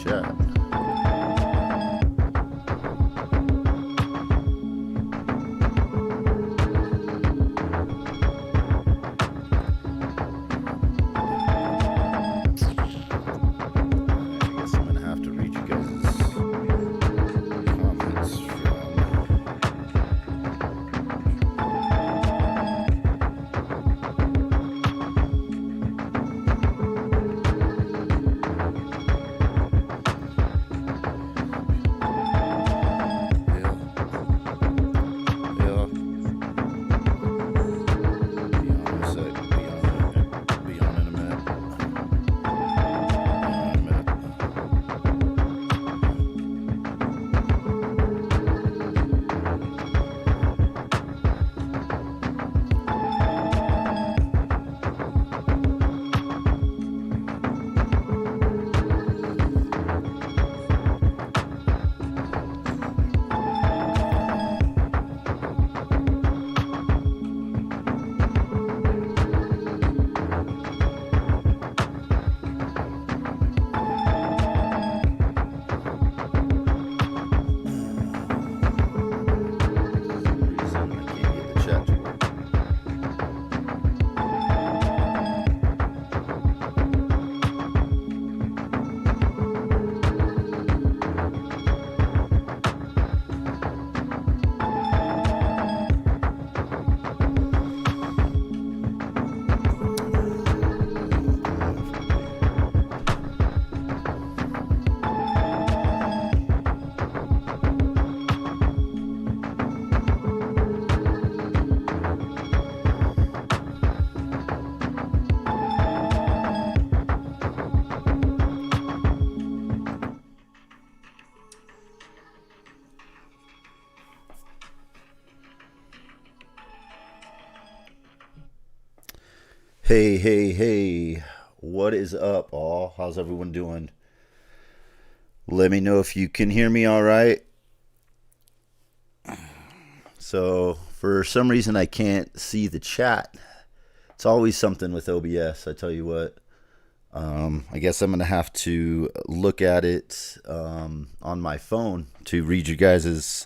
chat. I guess I'm gonna have to read you guys' comments Be on in a minute. Hey, hey, hey. What is up, all? How's everyone doing? Let me know if you can hear me all right. So, for some reason, I can't see the chat. It's always something with OBS, I tell you what. I guess I'm going to have to look at it on my phone to read you guys'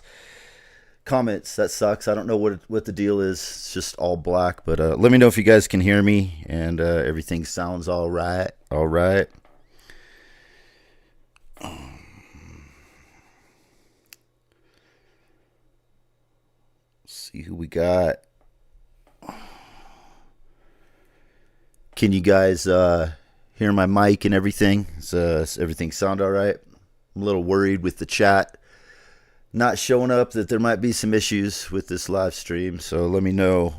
comments. That sucks. I don't know what the deal is. It's just all black. But let me know if you guys can hear me and everything sounds all right. All right. See who we got. Can you guys hear my mic and everything? Does everything sound all right? I'm a little worried with the chat not showing up, that there might be some issues with this live stream. So let me know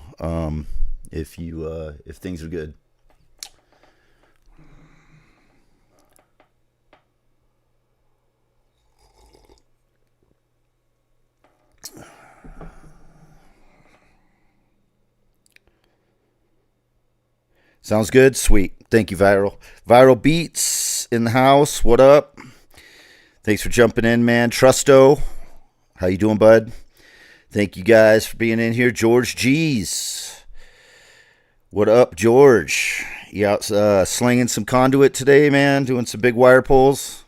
if things are good. Sounds good? Sweet. Thank you, Viral. Viral Beats in the house. What up? Thanks for jumping in, man. Trusto, how you doing, bud? Thank you guys for being in here. George G's. What up, George? You out slinging some conduit today, man? Doing some big wire pulls?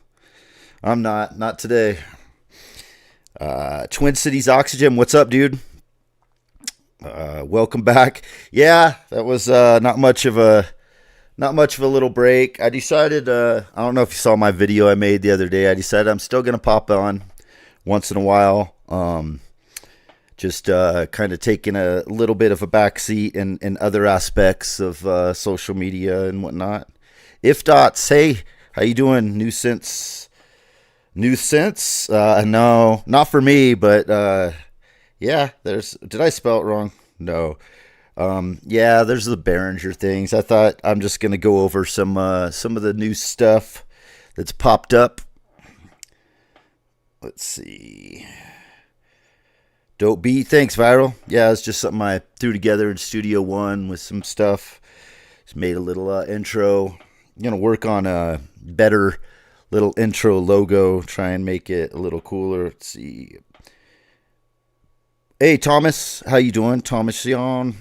I'm not today. Twin Cities Oxygen, what's up, dude? Welcome back. Yeah, that was not much of a little break. I decided, I don't know if you saw my video I made the other day. I decided I'm still gonna pop on once in a while. Just kind of taking a little bit of a backseat in other aspects of social media and whatnot. If Dots, hey, how you doing? New synths? No, not for me, but yeah, did I spell it wrong? No. Yeah, there's the Behringer things. I thought I'm just going to go over some of the new stuff that's popped up. Let's see. Dope beat. Thanks, Viral. Yeah, it's just something I threw together in Studio One with some stuff. Just made a little intro. I'm going to work on a better little intro logo, try and make it a little cooler. Let's see. Hey, Thomas, how you doing? Thomas Sion.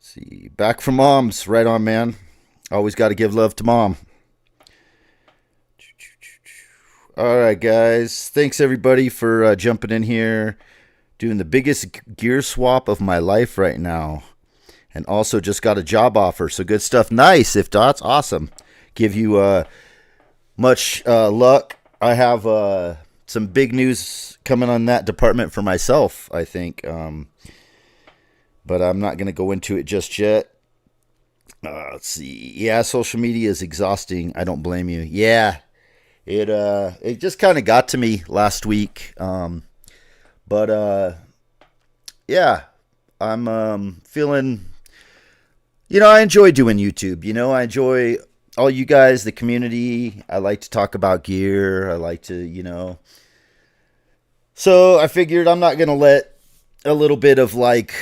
See, back from mom's. Right on, man. Always got to give love to mom. All right, guys. Thanks everybody for jumping in here, doing the biggest gear swap of my life right now, and also just got a job offer. So good stuff. Nice. If Dots, awesome. Give you much luck. I have some big news coming on that department for myself, I think. But I'm not going to go into it just yet. Let's see. Yeah, social media is exhausting. I don't blame you. Yeah, it just kind of got to me last week. But yeah, I'm feeling. I enjoy doing YouTube. I enjoy all you guys, the community. I like to talk about gear. I like to, So I figured I'm not gonna let a little bit of like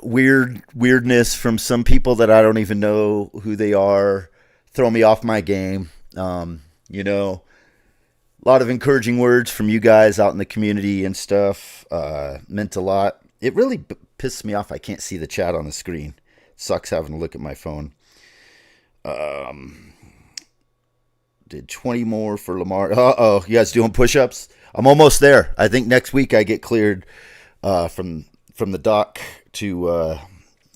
weirdness from some people that I don't even know who they are throw me off my game. A lot of encouraging words from you guys out in the community and stuff meant a lot. It really pisses me off I can't see the chat on the screen. Sucks having to look at my phone. Did 20 more for Lamar. Uh-oh, you guys doing push-ups? I'm almost there. I think next week I get cleared from the doc to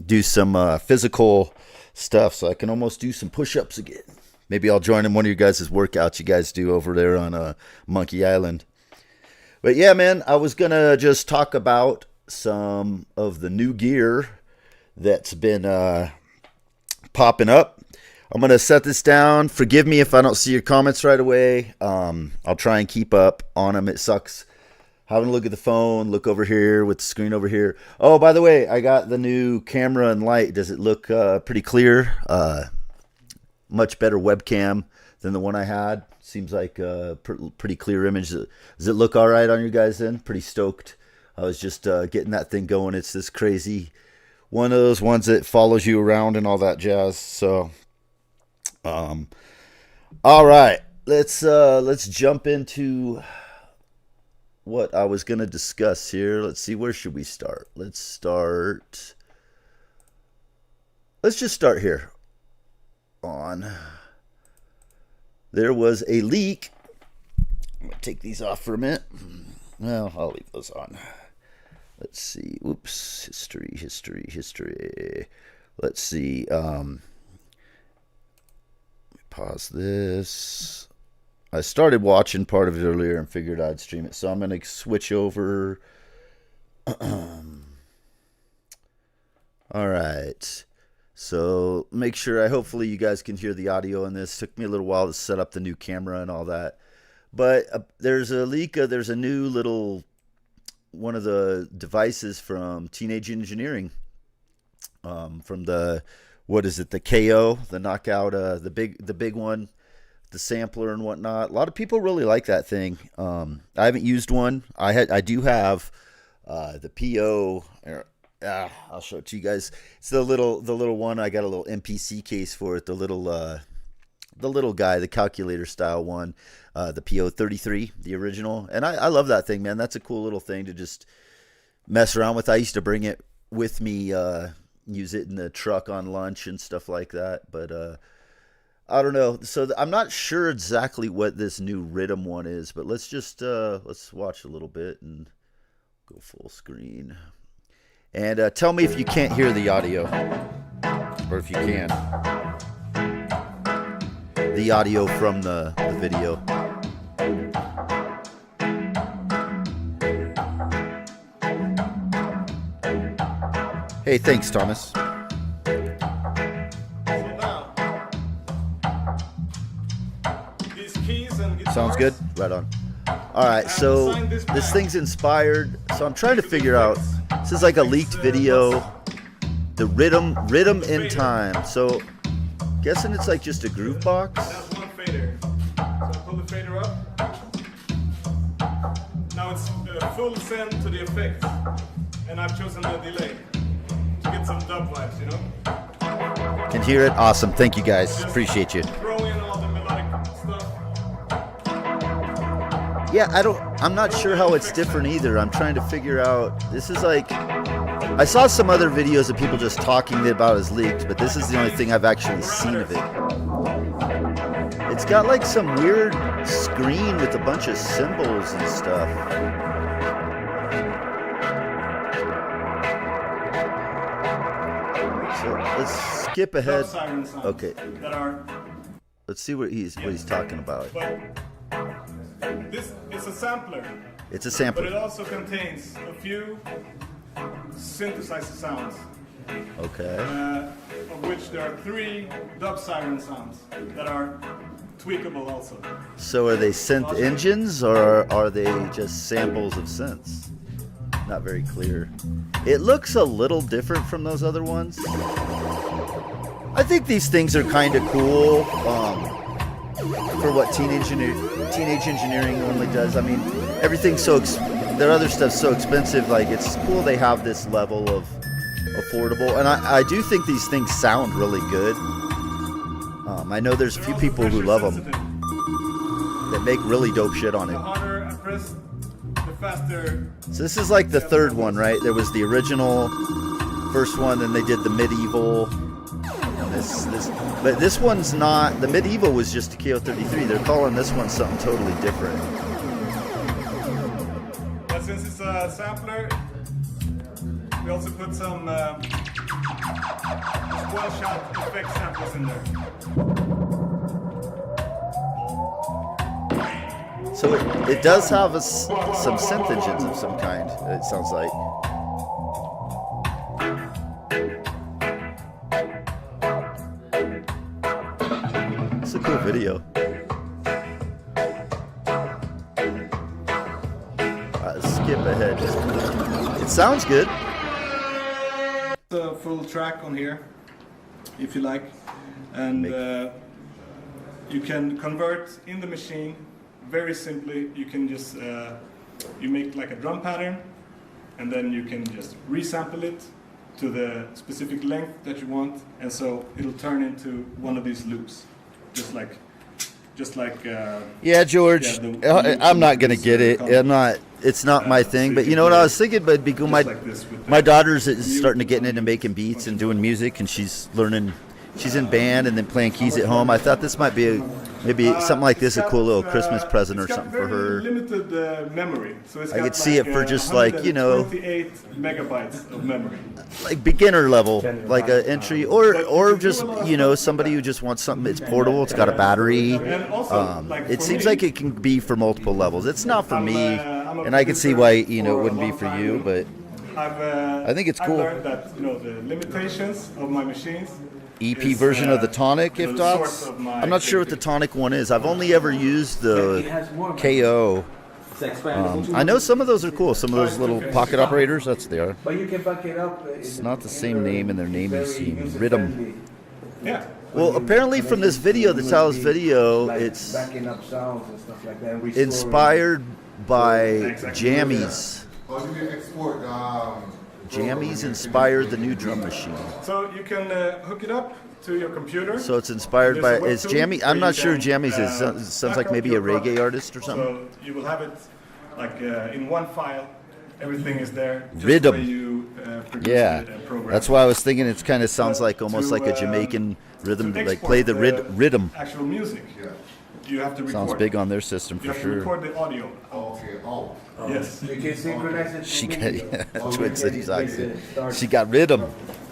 do some physical stuff, so I can almost do some push-ups again. Maybe I'll join in one of you guys' workouts you guys do over there on Monkey Island. But yeah, man, I was going to just talk about some of the new gear that's been popping up. I'm going to set this down. Forgive me if I don't see your comments right away. I'll try and keep up on them. It sucks having to look at the phone, look over here with the screen over here. Oh, by the way, I got the new camera and light. Does it look pretty clear? Much better webcam than the one I had. Seems like a pretty clear image. Does it look all right on you guys then? Pretty stoked. I was just getting that thing going. It's this crazy one of those ones that follows you around and all that jazz. So, all right, let's jump into what I was going to discuss here. Let's see, where should we start? Let's just start here on. There was a leak. I'm going to take these off for a minute. Well, I'll leave those on. Let's see. Oops. History. Let's see. Pause this. I started watching part of it earlier and figured I'd stream it. So I'm going to switch over. All right. So make sure, hopefully you guys can hear the audio in this. Took me a little while to set up the new camera and all that. But there's a leak. There's a new little one of the devices from Teenage Engineering. From the, what is it? The KO, the knockout, the big one, the sampler and whatnot. A lot of people really like that thing. I haven't used one. I do have the PO. I'll show it to you guys. It's the little one. I got a little MPC case for it. The little guy, the calculator style one, the PO33, the original. And I love that thing, man. That's a cool little thing to just mess around with. I used to bring it with me, use it in the truck on lunch and stuff like that. But I don't know. So I'm not sure exactly what this new Riddim one is, but let's just let's watch a little bit and go full screen. And tell me if you can't hear the audio, or if you can. The audio from the video. Hey, thanks, Thomas. Sounds good? Right on. Alright, so this thing's inspired. So I'm trying to figure out, this is like a leaked video. The Riddim in time. So guessing it's like just a groove box. That's one fader. So I pull the fader up. Now it's full send to the effect. And I've chosen the delay to get some dub vibes, you know? Can hear it? Awesome. Thank you guys. Appreciate you. Throw in all the melodic stuff. Yeah, I'm not sure how it's different either. I'm trying to figure out, this is like, I saw some other videos of people just talking about as leaked, but this is the only thing I've actually seen of it. It's got like some weird screen with a bunch of symbols and stuff. So let's skip ahead. Okay. Let's see what he's talking about. But this is a sampler. It's a sampler. But it also contains a few synthesizer sounds. Okay. Of which there are 3 dub siren sounds that are tweakable also. So are they synth engines or are they just samples of synths? Not very clear. It looks a little different from those other ones. I think these things are kind of cool for what teenage engineering normally does. I mean, everything's so their other stuff's so expensive. Like, it's cool they have this level of affordable, and I do think these things sound really good. I know there's a few people who love them that make really dope shit on it. The harder I press, the faster. So this is like the third one, right? There was the original first one, then they did the medieval. And but this one's not. The medieval was just a KO33. They're calling this one something totally different. But since it's a sampler, we also put some one-shot effect samples in there. So it does have some synth engines of some kind, it sounds like. It's a cool video. Skip ahead. It sounds good. The full track on here, if you like, and you can convert in the machine very simply. You can just you make like a drum pattern, and then you can just resample it to the specific length that you want, and so it'll turn into one of these loops, just like yeah, George. Yeah, I'm not gonna get it. It's not my thing. But you know what I was thinking? But because my daughter's starting to get into making beats and doing music, and she's learning. She's in band and then playing keys at home. I thought this might be maybe something like this, a cool little Christmas present or something for her. Limited memory, so it's I could see it for just like 28 megabytes of memory, like beginner level, like an entry, or just somebody who just wants something. It's portable. It's got a battery. It seems like it can be for multiple levels. It's not for me, and I can see why it wouldn't be for you, but I think it's cool. I've learned that the limitations of my machines. EP version of the tonic, if dots. I'm not sure what the tonic one is. I've only ever used the KO. I know some of those are cool. Some of those little pocket operators, that's they are. But you can back it up. It's not the same name in their naming scheme. Riddim. Yeah. Well, apparently from this video, the Sal's video, it's backing up sounds and stuff like that. inspired by Jammies. How do you export? Jammies inspired the new drum machine. So you can hook it up to your computer. So it's inspired by, is Jammy, I'm not sure Jammies is, sounds like maybe a reggae artist or something. So you will have it like in one file. Everything is there. Just Riddim. the way you produce it and program That's why I was thinking it kind of sounds like almost like a Jamaican rhythm, like play the riddim. Actual music. You have to record. Sounds big on their system for You have to sure. record the audio. Okay. Oh. Yes. You can synchronize it. She got Twin Cities accent. She got riddim.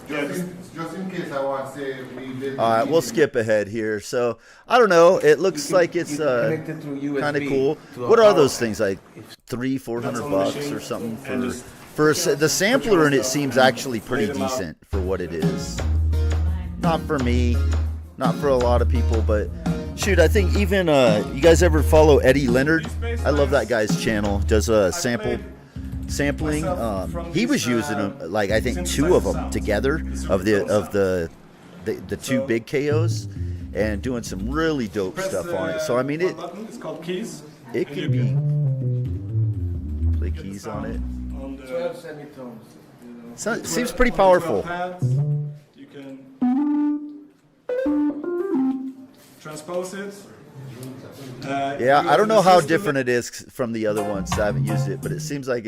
Just in case I want to say we did. All right, we'll skip ahead here. So I don't know. It looks like it's kind of cool. What are those things like? $300-$400 or something for the sampler, and it seems actually pretty decent for what it is. Not for me, not for a lot of people, but shoot, I think even you guys ever follow Eddie Leonard? I love that guy's channel. Does sampling. He was using them, like I think 2 of them together of the two big KOs, and doing some really dope stuff on it. So I mean it's called keys. it can be play keys on it. 12 semitones. So it seems pretty powerful. You can transpose it Yeah, I don't know how different it is from the other ones. I haven't used it, but it seems like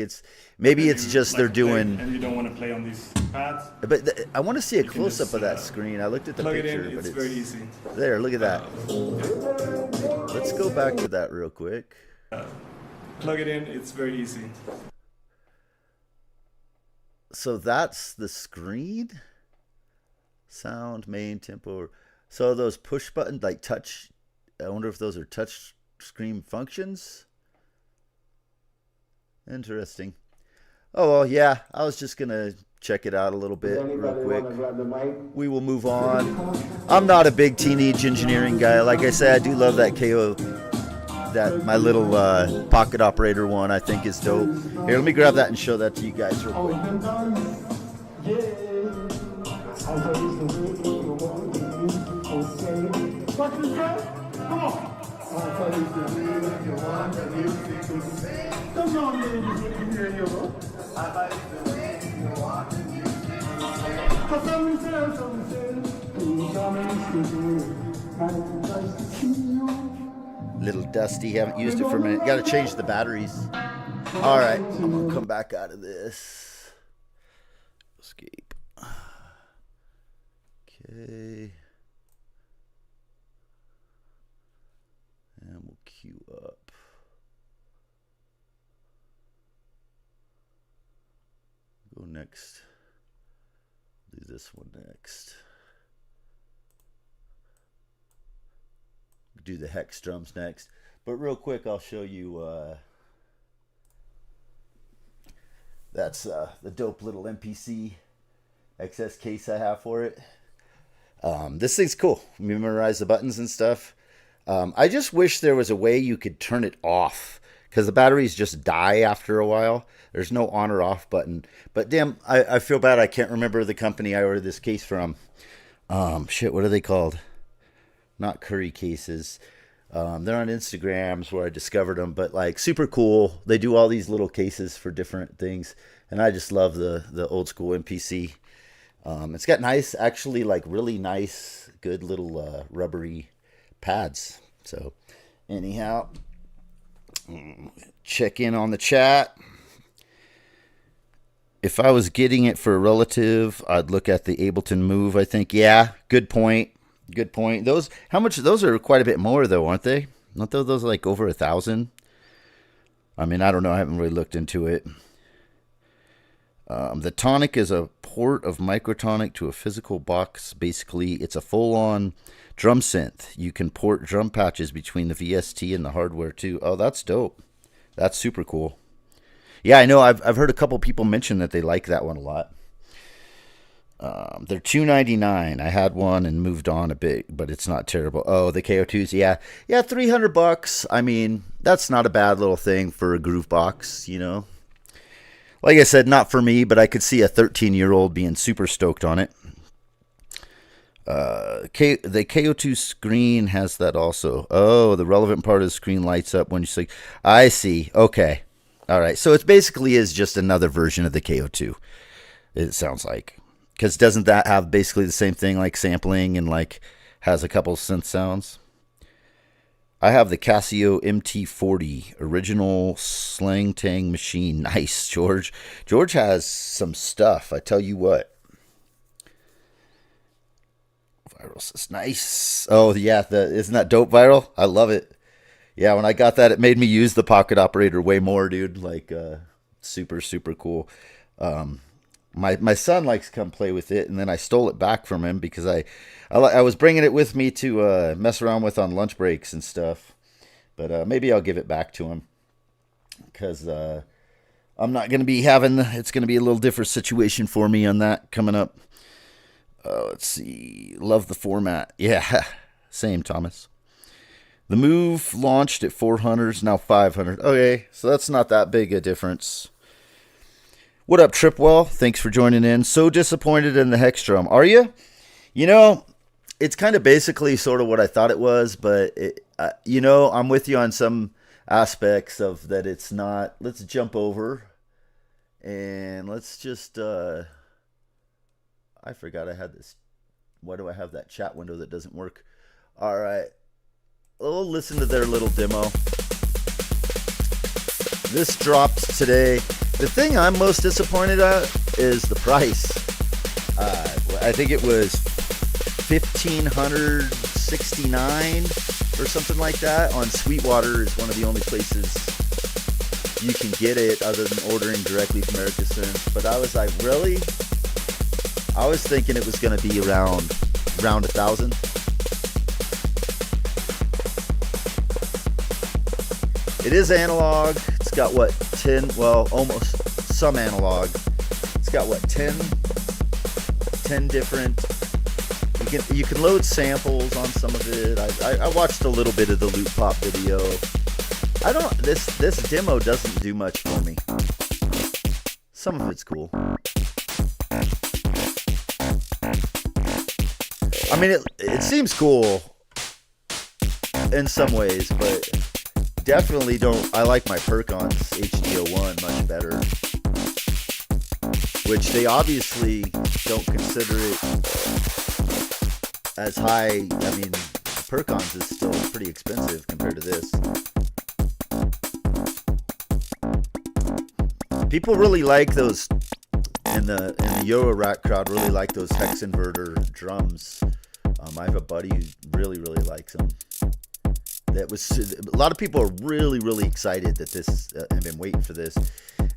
maybe it's just they're doing. And you don't want to play on these pads. But I want to see a can close up just, of that screen. I looked at the Plug picture, it in, but it's very easy. there. Look at that. Let's go back to that real quick. Plug it in, it's very easy. So that's the screen. Sound, main, tempo. So those push button, like touch. I wonder if those are touch screen functions. Interesting. Oh, well, yeah. I was just going to check it out a little bit real quick. We will move on. I'm not a big teenage engineering guy. Like I said, I do love that KO, that my little pocket operator one I think is dope. Here, let me grab that and show that to you guys real quick. Little dusty, haven't used it for a minute. Got to change the batteries. All right, I'm gonna come back out of this. Escape. Okay. And we'll queue up. Go next. Do this one next. Do the Hexdrums next. But real quick, I'll show you. That's the dope little MPC XS case I have for it. This thing's cool. Memorize the buttons and stuff. I just wish there was a way you could turn it off, because the batteries just die after a while. There's no on or off button. But damn, I feel bad I can't remember the company I ordered this case from. Shit, what are they called? Not Curry cases. They're on Instagrams where I discovered them, but like super cool. They do all these little cases for different things, and I just love the old school MPC. It's got nice, actually like really nice, good little rubbery pads. So anyhow, check in on the chat. If I was getting it for a relative, I'd look at the Ableton Move, I think. Yeah, good point. Good point. Those, how much? Those are quite a bit more, though, aren't they? Not those are like over 1,000. I mean, I don't know. I haven't really looked into it. The Tonic is a port of Microtonic to a physical box. Basically, it's a full-on drum synth. You can port drum patches between the VST and the hardware too. Oh, that's dope. That's super cool. Yeah, I know. I've heard a couple people mention that they like that one a lot. They're $299. I had one and moved on a bit, but it's not terrible. Oh, the KO2s, yeah, $300. I mean, that's not a bad little thing for a groove box, you know. Like I said, not for me, but I could see a 13-year-old being super stoked on it. The KO2 screen has that also. Oh, the relevant part of the screen lights up when you say, I see. Okay. All right. So it basically is just another version of the KO2. It sounds like. Because doesn't that have basically the same thing, like sampling and like has a couple synth sounds? I have the Casio MT40 original slang tang machine. Nice, George. George has some stuff. I tell you what. Viral says nice. Oh yeah, isn't that dope, Viral? I love it. Yeah, when I got that, it made me use the pocket operator way more, dude. Like super cool. My son likes to come play with it, and then I stole it back from him because I was bringing it with me to mess around with on lunch breaks and stuff. But maybe I'll give it back to him because I'm not going to be having. It's going to be a little different situation for me on that coming up. Let's see. Love the format. Yeah, same, Thomas. The Move launched at 400, is now 500. Okay, so that's not that big a difference. What up, Tripwell? Thanks for joining in. So disappointed in the Hexdrum. Are you? You know, it's kind of basically sort of what I thought it was, but, you know, I'm with you on some aspects of that it's not. Let's jump over and let's just, I forgot I had this. Why do I have that chat window that doesn't work? All right. we'll listen to their little demo. This dropped today. The thing I'm most disappointed at is the price. I think it was $1,569 or something like that. On Sweetwater is one of the only places you can get it other than ordering directly from Erica Synths. But I was like, really? I was thinking it was going to be around $1,000. It is analog. It's got what, 10, well, almost some analog. It's got what, 10 different, you can load samples on some of it. I watched a little bit of the Loop Pop video. This demo doesn't do much for me. Some of it's cool. I mean, it seems cool in some ways, but definitely I like my Percon's HD01 much better. Which they obviously don't consider it as high. I mean, Percon's is still pretty expensive compared to this. People really like those, in the Eurorack crowd, really like those hex inverter drums. I have a buddy who really likes them. A lot of people are really excited that this, have been waiting for this.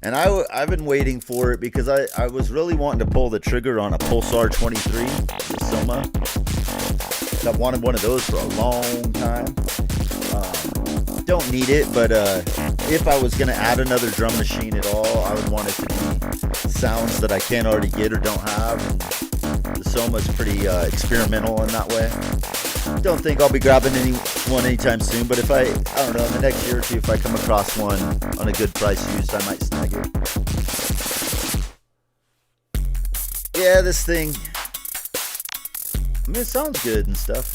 And I've been waiting for it because I was really wanting to pull the trigger on a Pulsar 23 with Soma. I've wanted one of those for a long time. Don't need it, but if I was going to add another drum machine at all, I would want it to be sounds that I can't already get or don't have. And the Soma's pretty experimental in that way. Don't think I'll be grabbing one anytime soon, but if I don't know, in the next year or two, if I come across one on a good price used, I might snag it. Yeah, this thing, I mean, it sounds good and stuff.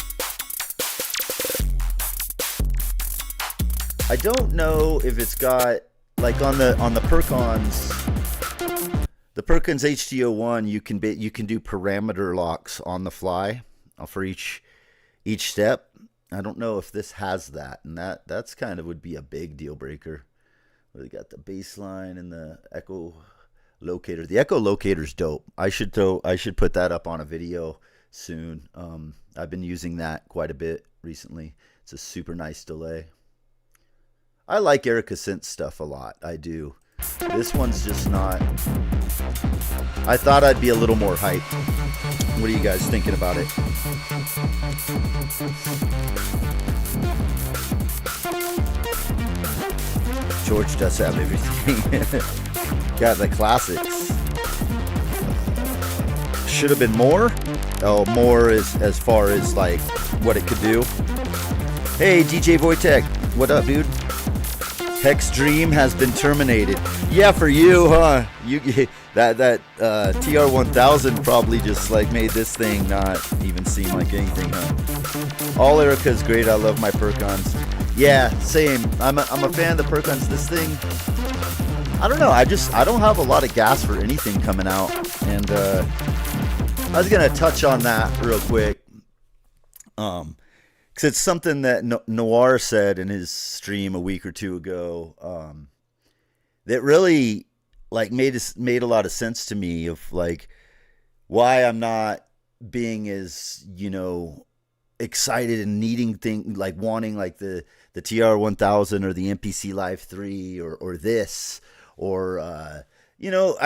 I don't know if it's got, like on the Percons, the Perkins HD01, you can do parameter locks on the fly for each step. I don't know if this has that, and that's kind of would be a big deal breaker. We got the bass line and the echo locator. The echo locator's dope. I should put that up on a video soon. I've been using that quite a bit recently. It's a super nice delay. I like Erica Synth stuff a lot. I do. This one's just not. I thought I'd be a little more hype. What are you guys thinking about it? George does have everything. Got the classics. Should have been more. Oh, more is as far as like what it could do. Hey, DJ Wojtek, what up, dude? Hexdrums has been terminated. Yeah, for you, huh? That TR1000 probably just like made this thing not even seem like anything, huh? All Erica's great. I love my Percons. Yeah, same. I'm a fan of the Percons. This thing, I don't know. I don't have a lot of gas for anything coming out, and I was gonna touch on that real quick. Because it's something that Noir said in his stream a week or two ago, that really like made a lot of sense to me of like why I'm not being as, excited and needing things like wanting like the TR1000 or the MPC Live 3 or this or I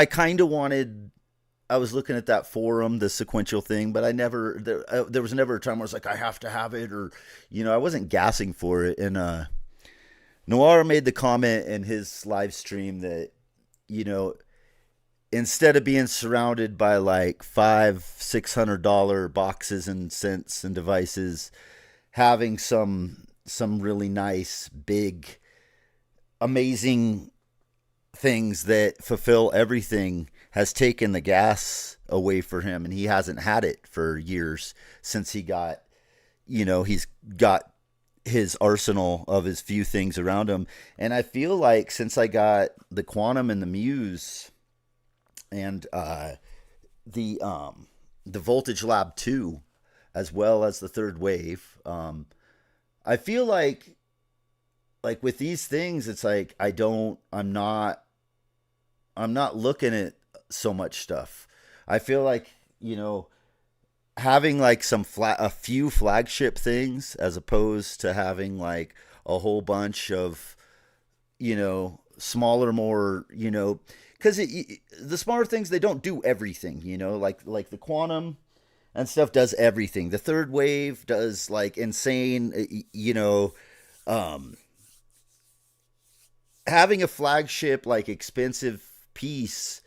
kind of wanted. I was looking at that forum, the sequential thing, but there was never a time where I was like, I have to have it, or, I wasn't gassing for it. And Noir made the comment in his live stream that, instead of being surrounded by like $500-$600 boxes and synths and devices, having some really nice, big, amazing things that fulfill everything has taken the gas away for him, and he hasn't had it for years since he got, he's got his arsenal of his few things around him. And I feel like since I got the Quantum and the Muse and the Voltage Lab 2, as well as the Third Wave, I I feel like with these things, it's like I'm not looking at so much stuff. I feel like, having like a few flagship things as opposed to having like a whole bunch of, smaller, more, because the smaller things, they don't do everything, like the Quantum and stuff does everything. The Third Wave does like insane, um, having a flagship, like expensive piece,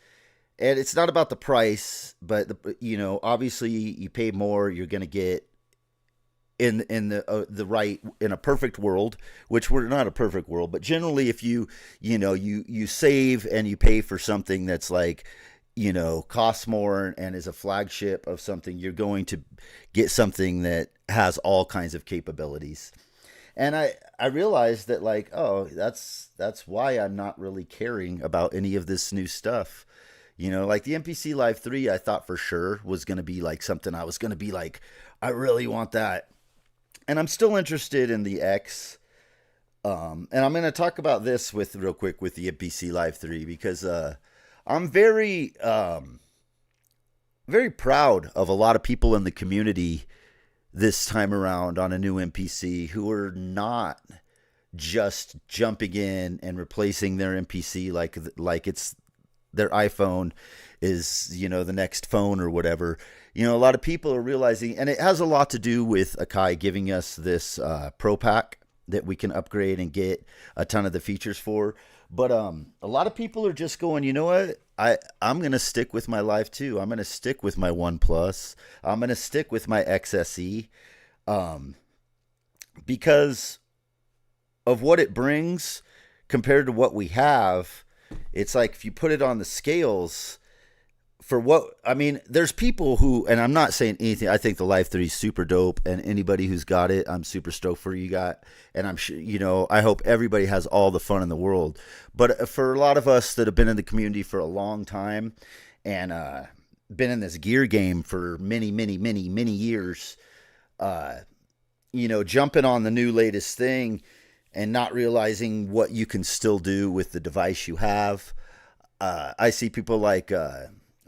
and it's not about the price, but obviously you pay more, you're gonna get in the right, in a perfect world, which we're not a perfect world, but generally if you save and you pay for something that's like costs more and is a flagship of something, you're going to get something that has all kinds of capabilities. And I realized that, like, oh, that's why I'm not really caring about any of this new stuff. Like the MPC Live 3, I thought for sure was going to be like something I was going to be like, I really want that. And I'm still interested in the X. And I'm going to talk about this real quick with the MPC Live 3 because I'm very proud of a lot of people in the community this time around on a new MPC who are not just jumping in and replacing their MPC like it's their iPhone is, the next phone or whatever. A lot of people are realizing, and it has a lot to do with Akai giving us this Pro Pack that we can upgrade and get a ton of the features for. But a lot of people are just going, you know what? I'm going to stick with my Live 2. I'm going to stick with my OnePlus. I'm going to stick with my XSE because of what it brings compared to what we have. It's like if you put it on the scales for what, I mean, there's people who, and I'm not saying anything, I think the Live 3 is super dope, and anybody who's got it, I'm super stoked for you got, and I'm sure, I hope everybody has all the fun in the world. But for a lot of us that have been in the community for a long time and been in this gear game for many, many, many, many years, jumping on the new latest thing and not realizing what you can still do with the device you have. I see people like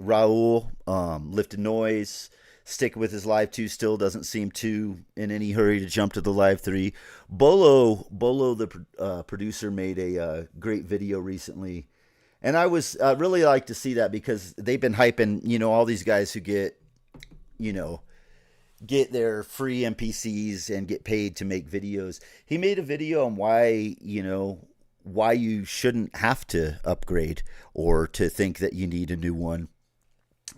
Raul, Lifted Noise, sticking with his Live 2 still, doesn't seem too in any hurry to jump to the Live 3. Bolo, the producer, made a great video recently. And I was really like to see that because they've been hyping, all these guys who get their free MPCs and get paid to make videos. He made a video on why you shouldn't have to upgrade or to think that you need a new one.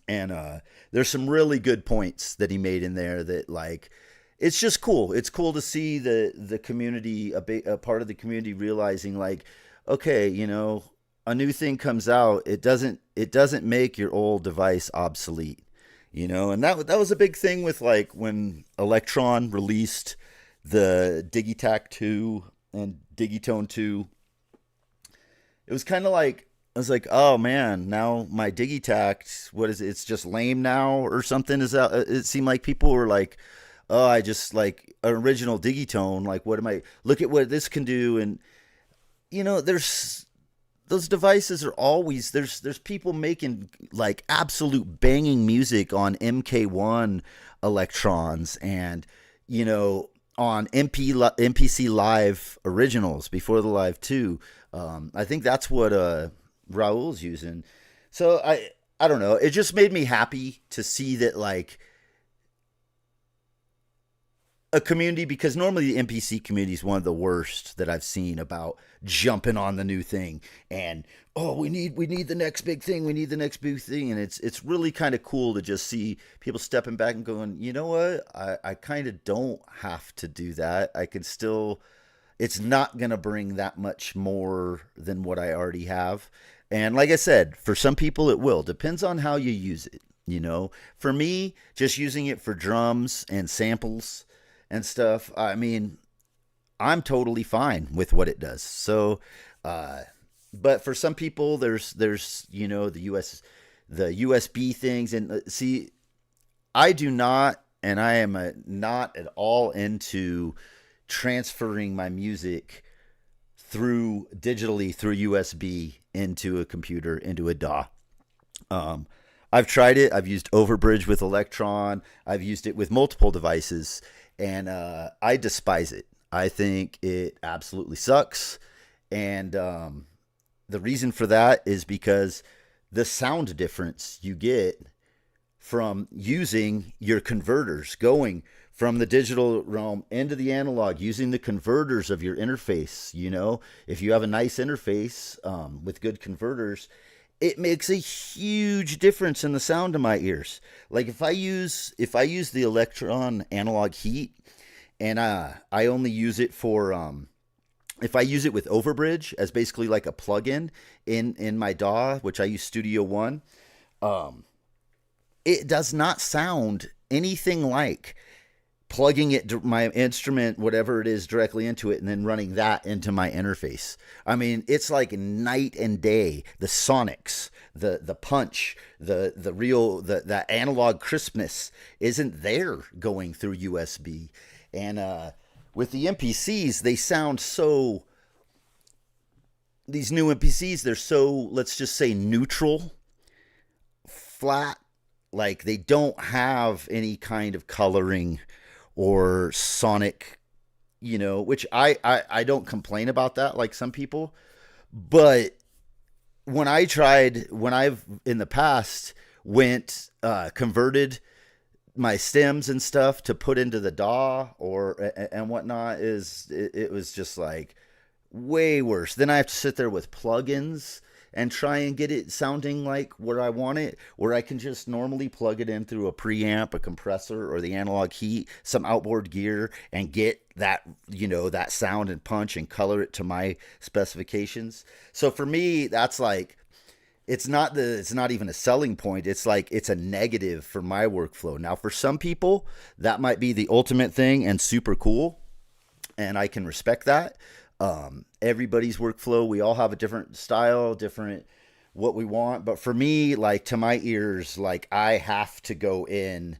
And there's some really good points that he made in there that, like, it's just cool. It's cool to see the community, a part of the community, realizing, like, okay, a new thing comes out, it doesn't make your old device obsolete. And that was a big thing with, like, when Electron released the Digitac 2 and Digitone 2. It was kind of like, I was like, oh man, now my Digitac, what is it? It's just lame now or something. It seemed like people were like, oh, I just like an original Digitone. Like, look at what this can do. And, there's, those devices are always, there's people making like absolute banging music on MK1 Electrons and, on MPC Live originals before the Live 2. I think that's what Raul's using. So I don't know. It just made me happy to see that, like, a community, because normally the NPC community is one of the worst that I've seen about jumping on the new thing and, oh, we need the next big thing, and it's really kind of cool to just see people stepping back and going, you know what, I kind of don't have to do that. I can still, it's not gonna bring that much more than what I already have. And like I said, for some people it will. Depends on how you use it. For me, just using it for drums and samples and stuff, I mean, I'm totally fine with what it does. So, but for some people, there's the USB things, and I do not, and I am not at all into transferring my music through digitally through USB into a computer, into a DAW. I've tried it. I've used Overbridge with Electron. I've used it with multiple devices, and I despise it. I think it absolutely sucks. And the reason for that is because the sound difference you get from using your converters, going from the digital realm into the analog, using the converters of your interface. If you have a nice interface with good converters, it makes a huge difference in the sound of my ears. Like if I use the Electron analog heat, and I only use it for if I use it with Overbridge as basically like a plugin in my DAW, which I use Studio One, it does not sound anything like plugging it, my instrument, whatever it is, directly into it and then running that into my interface. I mean, it's like night and day. The sonics, the punch, the real, the analog crispness isn't there going through USB. And with the MPCs, they sound so, these new MPCs, they're so, let's just say neutral, flat. Like they don't have any kind of coloring or sonic, which I don't complain about that like some people. But when I've in the past converted my stems and stuff to put into the DAW and whatnot, it was just like way worse. Then I have to sit there with plugins and try and get it sounding like where I want it, where I can just normally plug it in through a preamp, a compressor, or the analog heat, some outboard gear, and get that, that sound and punch and color it to my specifications. So for me, that's like, it's not even a selling point. It's like, it's a negative for my workflow. Now, for some people, that might be the ultimate thing and super cool, and I can respect that. Everybody's workflow, we all have a different style, different what we want. But for me, like to my ears, like I have to go in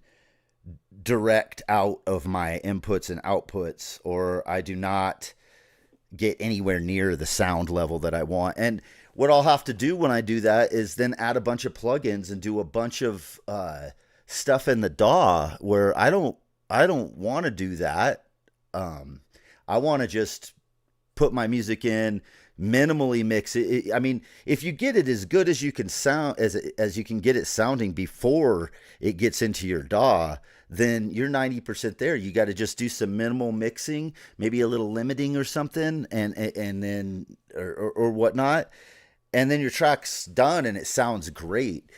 direct out of my inputs and outputs, or I do not get anywhere near the sound level that I want. And what I'll have to do when I do that is then add a bunch of plugins and do a bunch of stuff in the DAW where I don't want to do that. I want to just put my music in, minimally mix it. I mean, if you get it as good as you can sound, as you can get it sounding before it gets into your DAW, then you're 90% there. You got to just do some minimal mixing, maybe a little limiting or something, and then or whatnot, and then your track's done and it sounds great.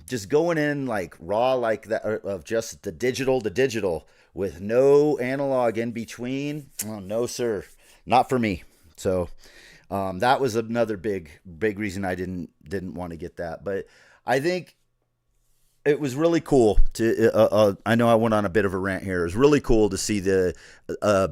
Just going in like raw like that, of just the digital to digital with no analog in between. Oh no, sir. Not for me. So that was another big reason I didn't want to get that. But I think it was really cool to. I know I went on a bit of a rant here. It was really cool to see the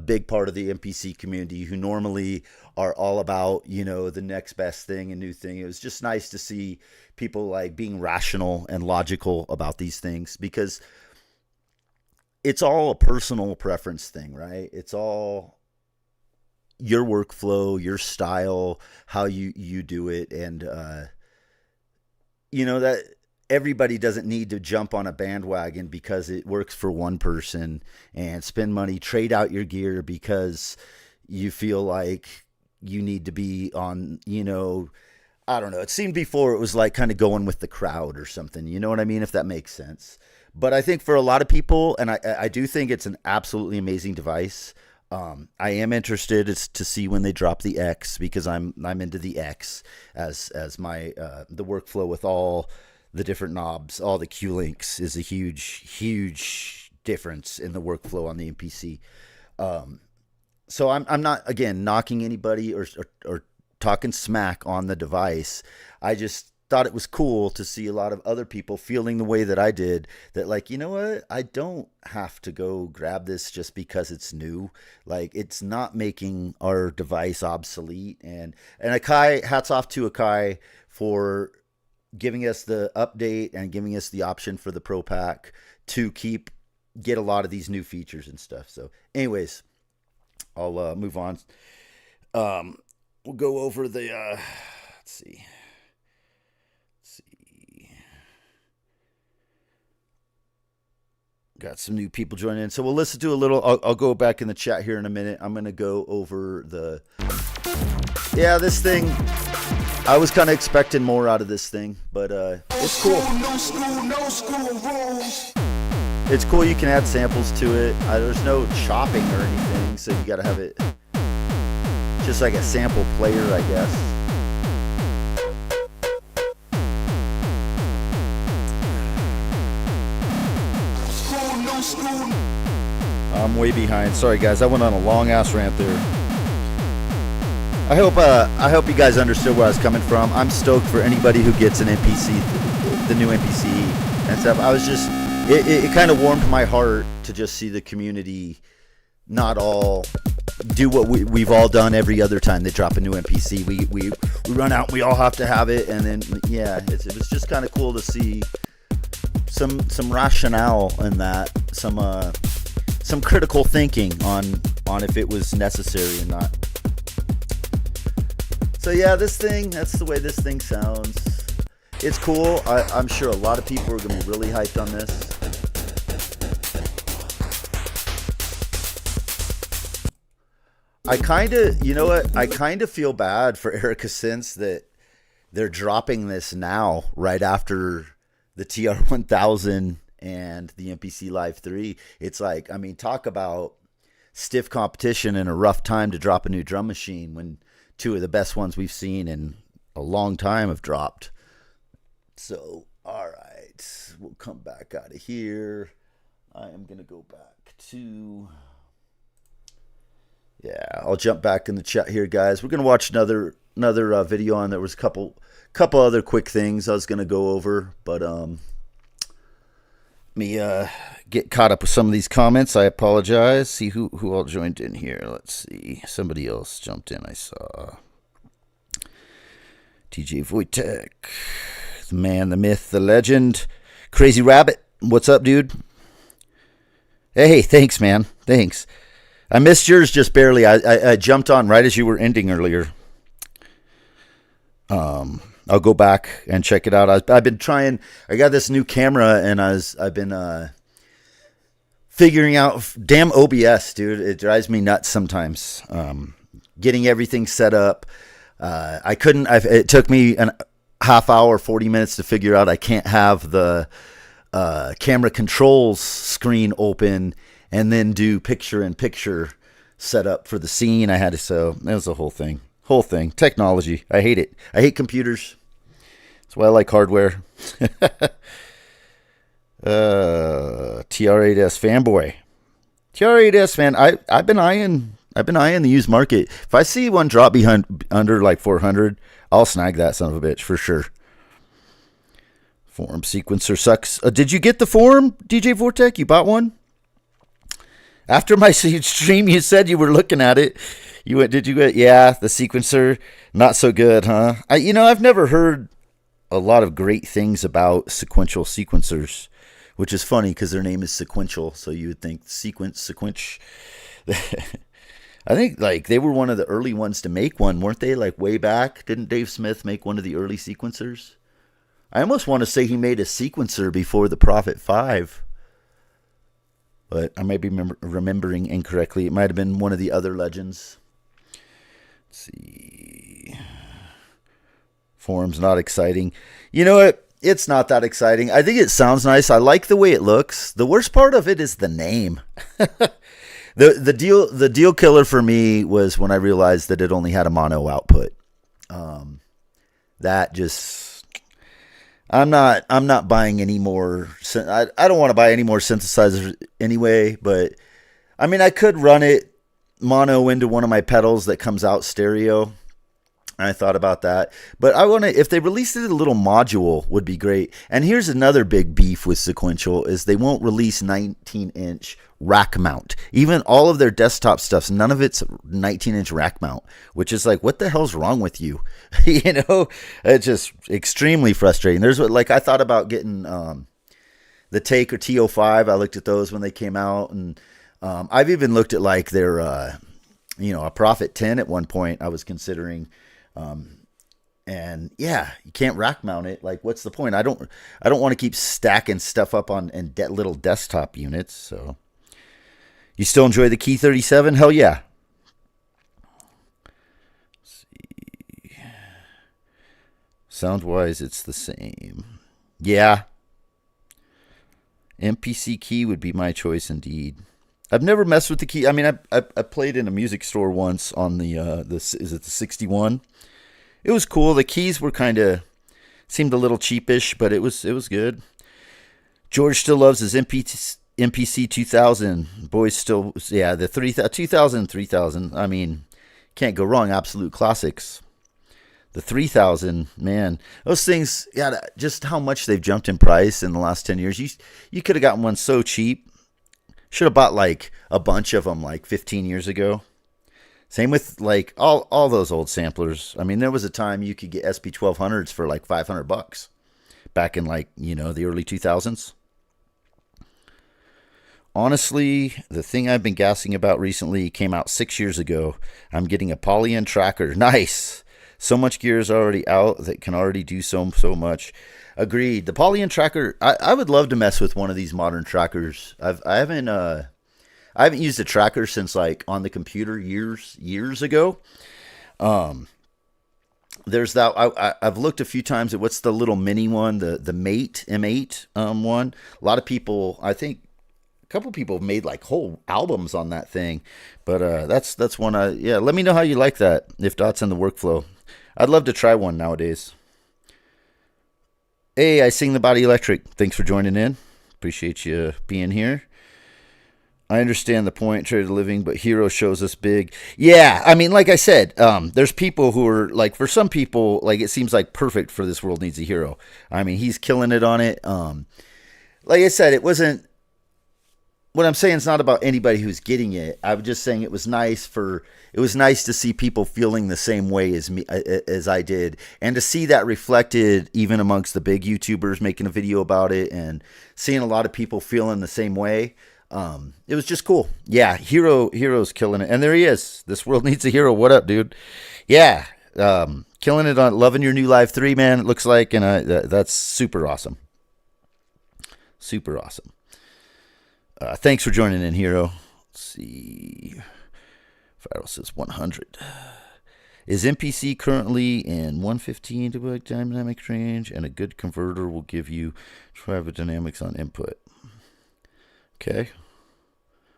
big part of the MPC community who normally are all about the next best thing and new thing. It was just nice to see people like being rational and logical about these things, because it's all a personal preference thing, right? It's all your workflow, your style, how you do it. And, that everybody doesn't need to jump on a bandwagon because it works for one person and spend money, trade out your gear because you feel like you need to be on, I don't know. It seemed before it was like kind of going with the crowd or something. You know what I mean? If that makes sense. But I think for a lot of people, and I do think it's an absolutely amazing device. I am interested to see when they drop the X, because I'm into the X as my the workflow with all the different knobs, all the Q links is a huge difference in the workflow on the MPC. So I'm not, again, knocking anybody or talking smack on the device. I just thought it was cool to see a lot of other people feeling the way that I did, that like, you know what, I don't have to go grab this just because it's new. Like, it's not making our device obsolete. And Akai, hats off to Akai for giving us the update and giving us the option for the Pro Pack to get a lot of these new features and stuff. So anyways, I'll move on. We'll go over the. Let's see. Got some new people joining in, so we'll listen to a little. I'll go back in the chat here in a minute. I'm gonna go over the. Yeah, this thing. I was kind of expecting more out of this thing, but it's cool. It's cool. You can add samples to it. There's no chopping or anything, so you gotta have it just like a sample player, I guess. I'm way behind. Sorry, guys. I went on a long ass rant there. I hope you guys understood where I was coming from. I'm stoked for anybody who gets an MPC, the new MPC and stuff. I was just, it kind of warmed my heart to just see the community not all do what we've all done every other time they drop a new MPC. We run out. We all have to have it, and then yeah, it was just kind of cool to see some rationale in that, some critical thinking on if it was necessary or not. So yeah, this thing, that's the way this thing sounds. It's cool. I'm sure a lot of people are going to be really hyped on this. I kind of, you know what? I kind of feel bad for Erica Synths that they're dropping this now, right after the TR1000 and the MPC Live 3. It's like, I mean, talk about stiff competition and a rough time to drop a new drum machine when two of the best ones we've seen in a long time have dropped. So, all right, we'll come back out of here. I am going to go back to... Yeah, I'll jump back in the chat here, guys. We're going to watch another video on. There was a couple other quick things I was going to go over, but let me get caught up with some of these comments. I apologize. See who all joined in here. Let's see. Somebody else jumped in, I saw. TJ Wojtek, the man, the myth, the legend. Crazy Rabbit, what's up, dude? Hey, thanks, man. Thanks. I missed yours just barely. I jumped on right as you were ending earlier. I'll go back and check it out. I've been trying. I got this new camera, and I've been figuring out. Damn OBS, dude! It drives me nuts sometimes. Getting everything set up. I couldn't. It took me a half hour, 40 minutes to figure out I can't have the camera controls screen open and then do picture-in-picture setup for the scene. I had to, so that was the whole thing. Technology. I hate it. I hate computers. That's why I like hardware. TR8S fanboy. TR8S, man, I've been eyeing the used market. If I see one drop under like 400, I'll snag that son of a bitch for sure. Forum sequencer sucks. Did you get the forum, DJ Vortec? You bought one? After my stream, you said you were looking at it. You went, did you get? Yeah, the sequencer, not so good, huh? I've never heard a lot of great things about sequential sequencers, which is funny because their name is sequential, so you would think sequence. I think like they were one of the early ones to make one, weren't they? Like way back, didn't Dave Smith make one of the early sequencers? I almost want to say he made a sequencer before the Prophet 5. But I may be remembering incorrectly. It might have been one of the other legends. Let's see. Forum's not exciting. You know what? It's not that exciting. I think it sounds nice. I like the way it looks. The worst part of it is the name. The deal killer for me was when I realized that it only had a mono output. That just... I'm not buying any more. I don't want to buy any more synthesizers anyway, but I mean, I could run it mono into one of my pedals that comes out stereo. I thought about that, but if they released it a little module would be great. And here's another big beef with Sequential is they won't release 19-inch rack mount. Even all of their desktop stuffs, none of it's 19-inch rack mount, which is like, what the hell's wrong with you? It's just extremely frustrating. There's what, like, I thought about getting the Take or TO5. I looked at those when they came out, and I've even looked at like their a Prophet 10 at one point I was considering. And yeah, you can't rack mount it. Like, what's the point? I don't want to keep stacking stuff up on little desktop units. So, you still enjoy the Key 37? Hell yeah. Let's see. Sound wise, it's the same. Yeah. MPC Key would be my choice indeed. I've never messed with the Key. I mean, I played in a music store once on the is it the 61? It was cool. The keys were seemed a little cheapish, but it was good. George still loves his MPC 2000. Boys still, yeah, the 2000, 3000. I mean, can't go wrong. Absolute classics. The 3000, man, those things, yeah, just how much they've jumped in price in the last 10 years. You could have gotten one so cheap. Should have bought like a bunch of them like 15 years ago. Same with like all those old samplers. I mean, there was a time you could get SP 1200s for like $500 back in like, the early 2000s. Honestly, the thing I've been gassing about recently came out 6 years ago. I'm getting a Poly-N tracker. Nice. So much gear is already out that can already do so much. Agreed. The Poly-N tracker, I would love to mess with one of these modern trackers. I haven't used a tracker since like on the computer years ago. There's that. I've looked a few times at what's the little mini one, the Mate M8 one. A lot of people, I think, a couple people have made like whole albums on that thing. But that's one. Let me know how you like that if that's in the workflow. I'd love to try one nowadays. Hey, I sing the Body Electric. Thanks for joining in. Appreciate you being here. I understand the point, trade a living, but Hero shows us big. Yeah, I mean, like I said, there's people who are, like, for some people, like, it seems like perfect for This World Needs a Hero. I mean, he's killing it on it. Like I said, it wasn't, what I'm saying is not about anybody who's getting it. I was just saying it was nice to see people feeling the same way as me, as I did, and to see that reflected even amongst the big YouTubers making a video about it, and seeing a lot of people feeling the same way. It was just cool. Yeah, Hero's killing it. And there he is. This World Needs a Hero. What up, dude? Yeah, killing it on loving your new Live 3, man, it looks like. And that's super awesome. Super awesome. Thanks for joining in, Hero. Let's see. Viral says 100. Is MPC currently in 115 to dynamic range? And a good converter will give you private dynamics on input. Okay.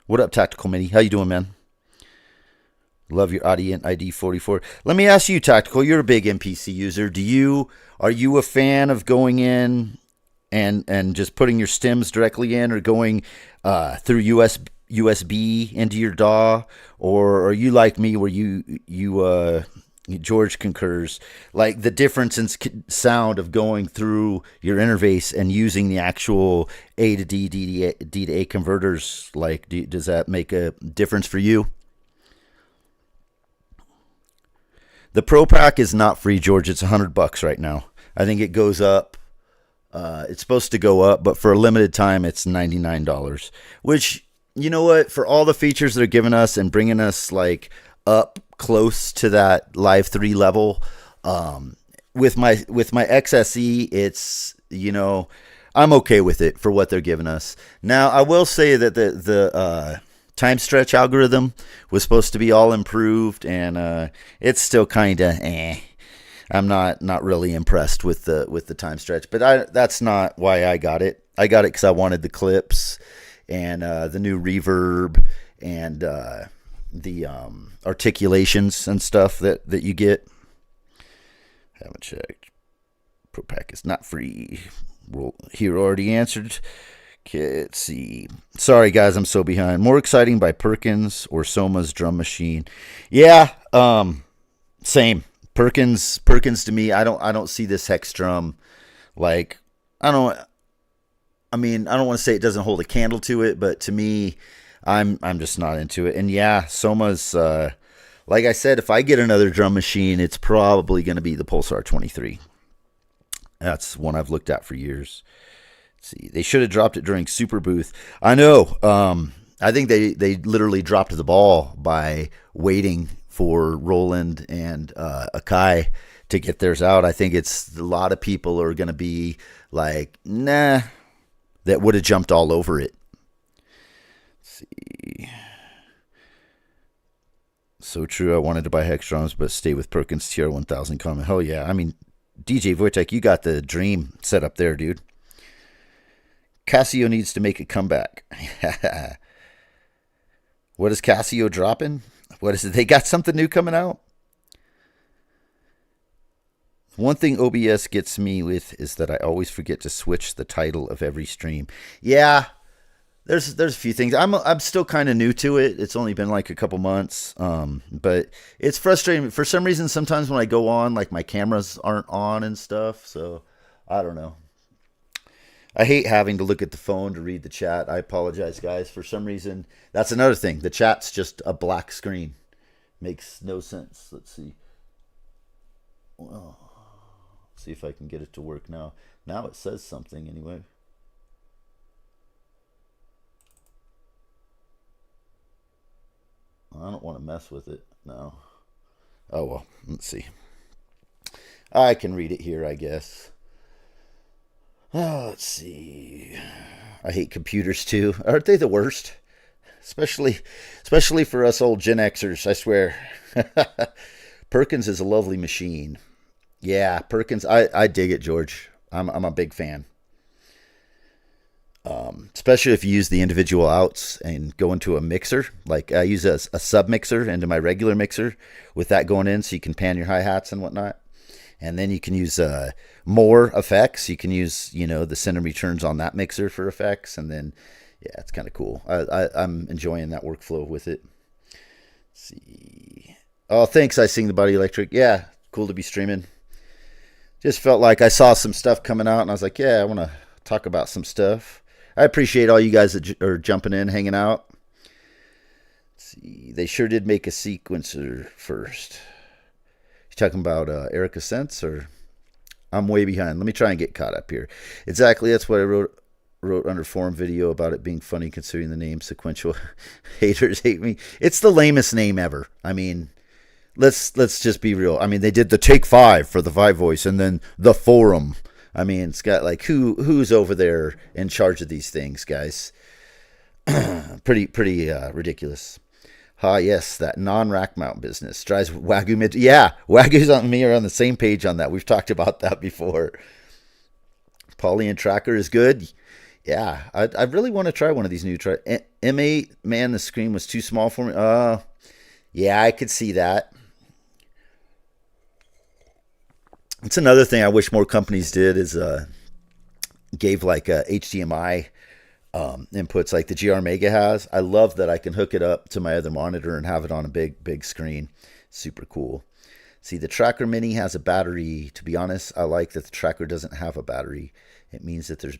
What up, Tactical Mini? How you doing, man? Love your Audient ID 44. Let me ask you, Tactical. You're a big MPC user. Are you a fan of going in and just putting your stems directly in, or going through USB into your DAW, or are you like me where you George concurs, like the difference in sound of going through your interface and using the actual A to D, D to A converters? Like, does that make a difference for you? The Pro Pack is not free, George. It's $100 right now. I think it goes up. It's supposed to go up, but for a limited time, it's $99. Which, you know what? For all the features they're giving us and bringing us like up close to that Live 3 level, with my XSE, it's, I'm okay with it for what they're giving us. Now, I will say that the time stretch algorithm was supposed to be all improved, and it's still kind of I'm not really impressed with the time stretch, but that's not why I got it. I got it because I wanted the clips and the new reverb and the articulations and stuff that you get. Haven't checked. Pro Pack is not free. Here already answered. Let's see. Sorry guys, I'm so behind. More exciting by Perkins or Soma's drum machine? Yeah, same. Perkins to me, I don't see this Hexdrum, like, I don't want to say it doesn't hold a candle to it, but to me, I'm just not into it. And yeah, Soma's, like I said, if I get another drum machine, it's probably going to be the Pulsar 23. That's one I've looked at for years. Let's see, they should have dropped it during Super Booth. I know. I think they literally dropped the ball by waiting for Roland and Akai to get theirs out. I think it's a lot of people are going to be like, nah, that would have jumped all over it. Let's see. So true. I wanted to buy Hexdrums, but stay with Perkins TR1000 comment. Hell yeah. I mean, DJ Wojtek, you got the dream set up there, dude. Casio needs to make a comeback. What is Casio dropping? What is it? They got something new coming out? One thing OBS gets me with is that I always forget to switch the title of every stream. Yeah, there's a few things. I'm still kind of new to it. It's only been like a couple months, but it's frustrating. For some reason, sometimes when I go on, like my cameras aren't on and stuff. So I don't know. I hate having to look at the phone to read the chat. I apologize, guys. For some reason, that's another thing. The chat's just a black screen. Makes no sense. Let's see. Well, see if I can get it to work now. Now it says something anyway. I don't want to mess with it now. Oh, well, let's see. I can read it here, I guess. Oh, let's see. I hate computers too. Aren't they the worst? Especially for us old Gen Xers, I swear. Perkins is a lovely machine. Yeah, Perkins, I dig it, George. I'm a big fan. Especially if you use the individual outs and go into a mixer. Like I use a sub mixer into my regular mixer with that going in so you can pan your hi-hats and whatnot. And then you can use more effects. You can use, the center returns on that mixer for effects. And then, yeah, it's kind of cool. I'm enjoying that workflow with it. Let's see. Oh, thanks, I Sing the Body Electric. Yeah, cool to be streaming. Just felt like I saw some stuff coming out, and I was like, yeah, I want to talk about some stuff. I appreciate all you guys that are jumping in, hanging out. Let's see. They sure did make a sequencer first. You talking about Erica Sense, or I'm way behind? Let me try and get caught up here. Exactly, that's what I wrote under forum video about it being funny considering the name sequential. Haters hate me. It's the lamest name ever. I mean, let's just be real. I mean, they did the Take 5 for the Vive voice, and then the forum. I mean, it's got like who's over there in charge of these things, guys? pretty ridiculous. Yes, that non-rack mount business drives Wagyu mid. Yeah, Wagyu's on me are on the same page on that. We've talked about that before. Poly and Tracker is good. Yeah, I really want to try one of these new. M8, man, the screen was too small for me. Yeah, I could see that. It's another thing I wish more companies did is gave like HDMI inputs like the GR Mega has. I love that I can hook it up to my other monitor and have it on a big screen. Super cool. See, the Tracker Mini has a battery. To be honest, I like that the Tracker doesn't have a battery. It means that there's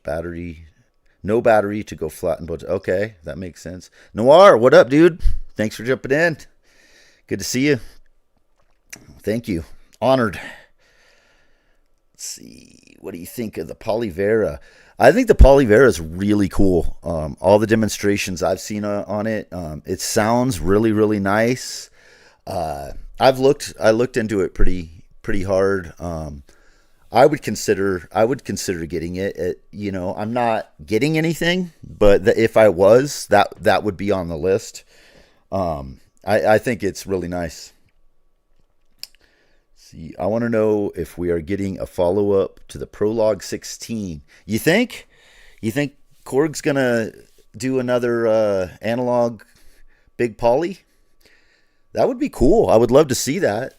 no battery to go flat and budget. Okay, that makes sense. Noir, what up, dude? Thanks for jumping in. Good to see you. Thank you. Honored. Let's see. What do you think of the Polyvera? I think the Polyvera is really cool. All the demonstrations I've seen on it, it sounds really nice. I looked into it pretty hard. I would consider getting it. I'm not getting anything, but if I was, that would be on the list. I think it's really nice. See, I want to know if we are getting a follow-up to the Prologue 16. You think Korg's gonna do another analog big poly? That would be cool. I would love to see that.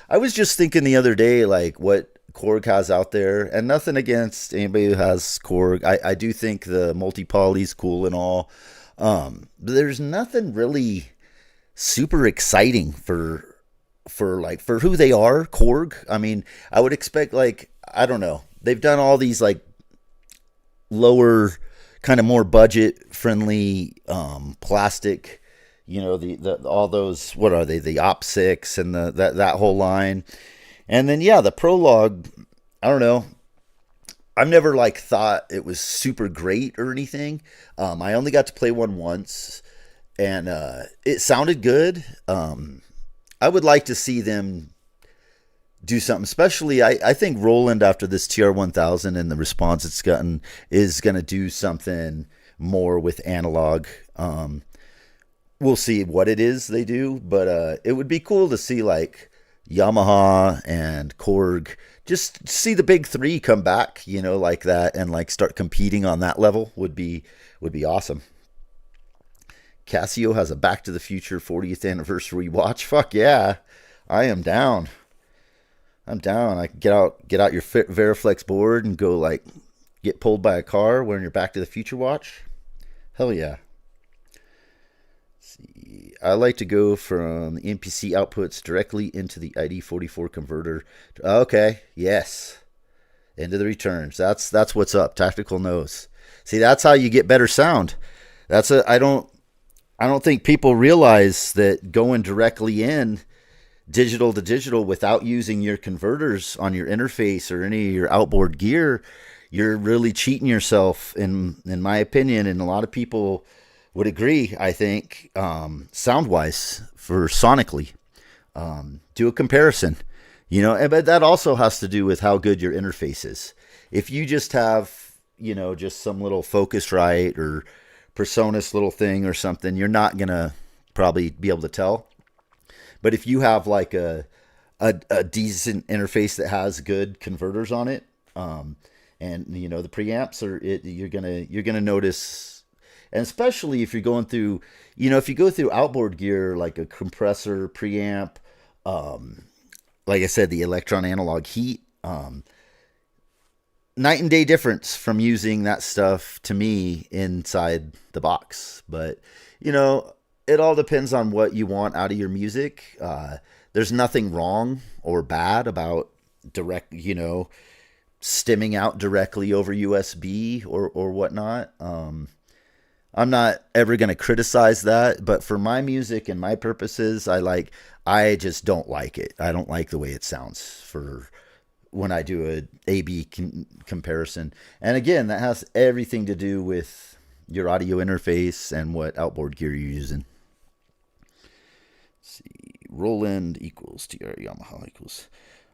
I was just thinking the other day, like what Korg has out there, and nothing against anybody who has Korg. I do think the multi-poly's cool and all. But there's nothing really super exciting for who they are, Korg. I mean, I would expect, like, I don't know. They've done all these like lower, kind of more budget friendly plastic, the all those, what are they? The Op 6 and that whole line. And then yeah, the Prologue, I don't know. I've never like thought it was super great or anything. I only got to play one once, and it sounded good. I would like to see them do something, especially I think Roland, after this TR-1000 and the response it's gotten, is going to do something more with analog. We'll see what it is they do, but it would be cool to see like Yamaha and Korg, just see the big three come back, like that, and like start competing on that level would be awesome. Casio has a Back to the Future 40th anniversary watch. Fuck yeah, I am down. I'm down. I can get out your Veriflex board and go like get pulled by a car wearing your Back to the Future watch. Hell yeah. I like to go from the MPC outputs directly into the ID44 converter. Okay, yes. Into the returns. That's what's up. Tactical knows. See, that's how you get better sound. I don't think people realize that going directly in digital to digital without using your converters on your interface or any of your outboard gear, you're really cheating yourself, in my opinion, and a lot of people would agree, I think, sound-wise, for sonically. Do a comparison, but that also has to do with how good your interface is. If you just have, just some little Focusrite or Presonus little thing or something, you're not going to probably be able to tell. But if you have like a decent interface that has good converters on it, and the preamps you're gonna notice. And especially if you're going through, if you go through outboard gear like a compressor, preamp, like I said, the electron analog heat, night and day difference from using that stuff to me inside the box. But, it all depends on what you want out of your music. There's nothing wrong or bad about direct, stemming out directly over USB or whatnot. I'm not ever going to criticize that, but for my music and my purposes, I just don't like it. I don't like the way it sounds for when I do a A/B comparison. And again, that has everything to do with your audio interface and what outboard gear you're using. Let's see, Roland equals TR Yamaha equals.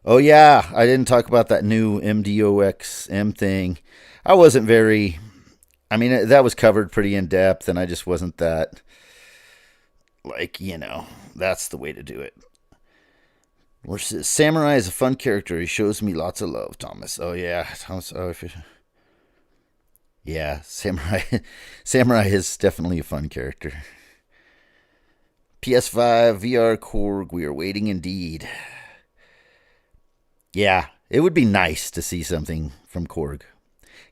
Oh yeah, I didn't talk about that new MDOXM thing. I wasn't very... that was covered pretty in depth, and I just wasn't that, that's the way to do it. Samurai is a fun character. He shows me lots of love, Thomas. Oh, yeah. Thomas. Oh, yeah, Samurai is definitely a fun character. PS5, VR, Korg, we are waiting indeed. Yeah, it would be nice to see something from Korg.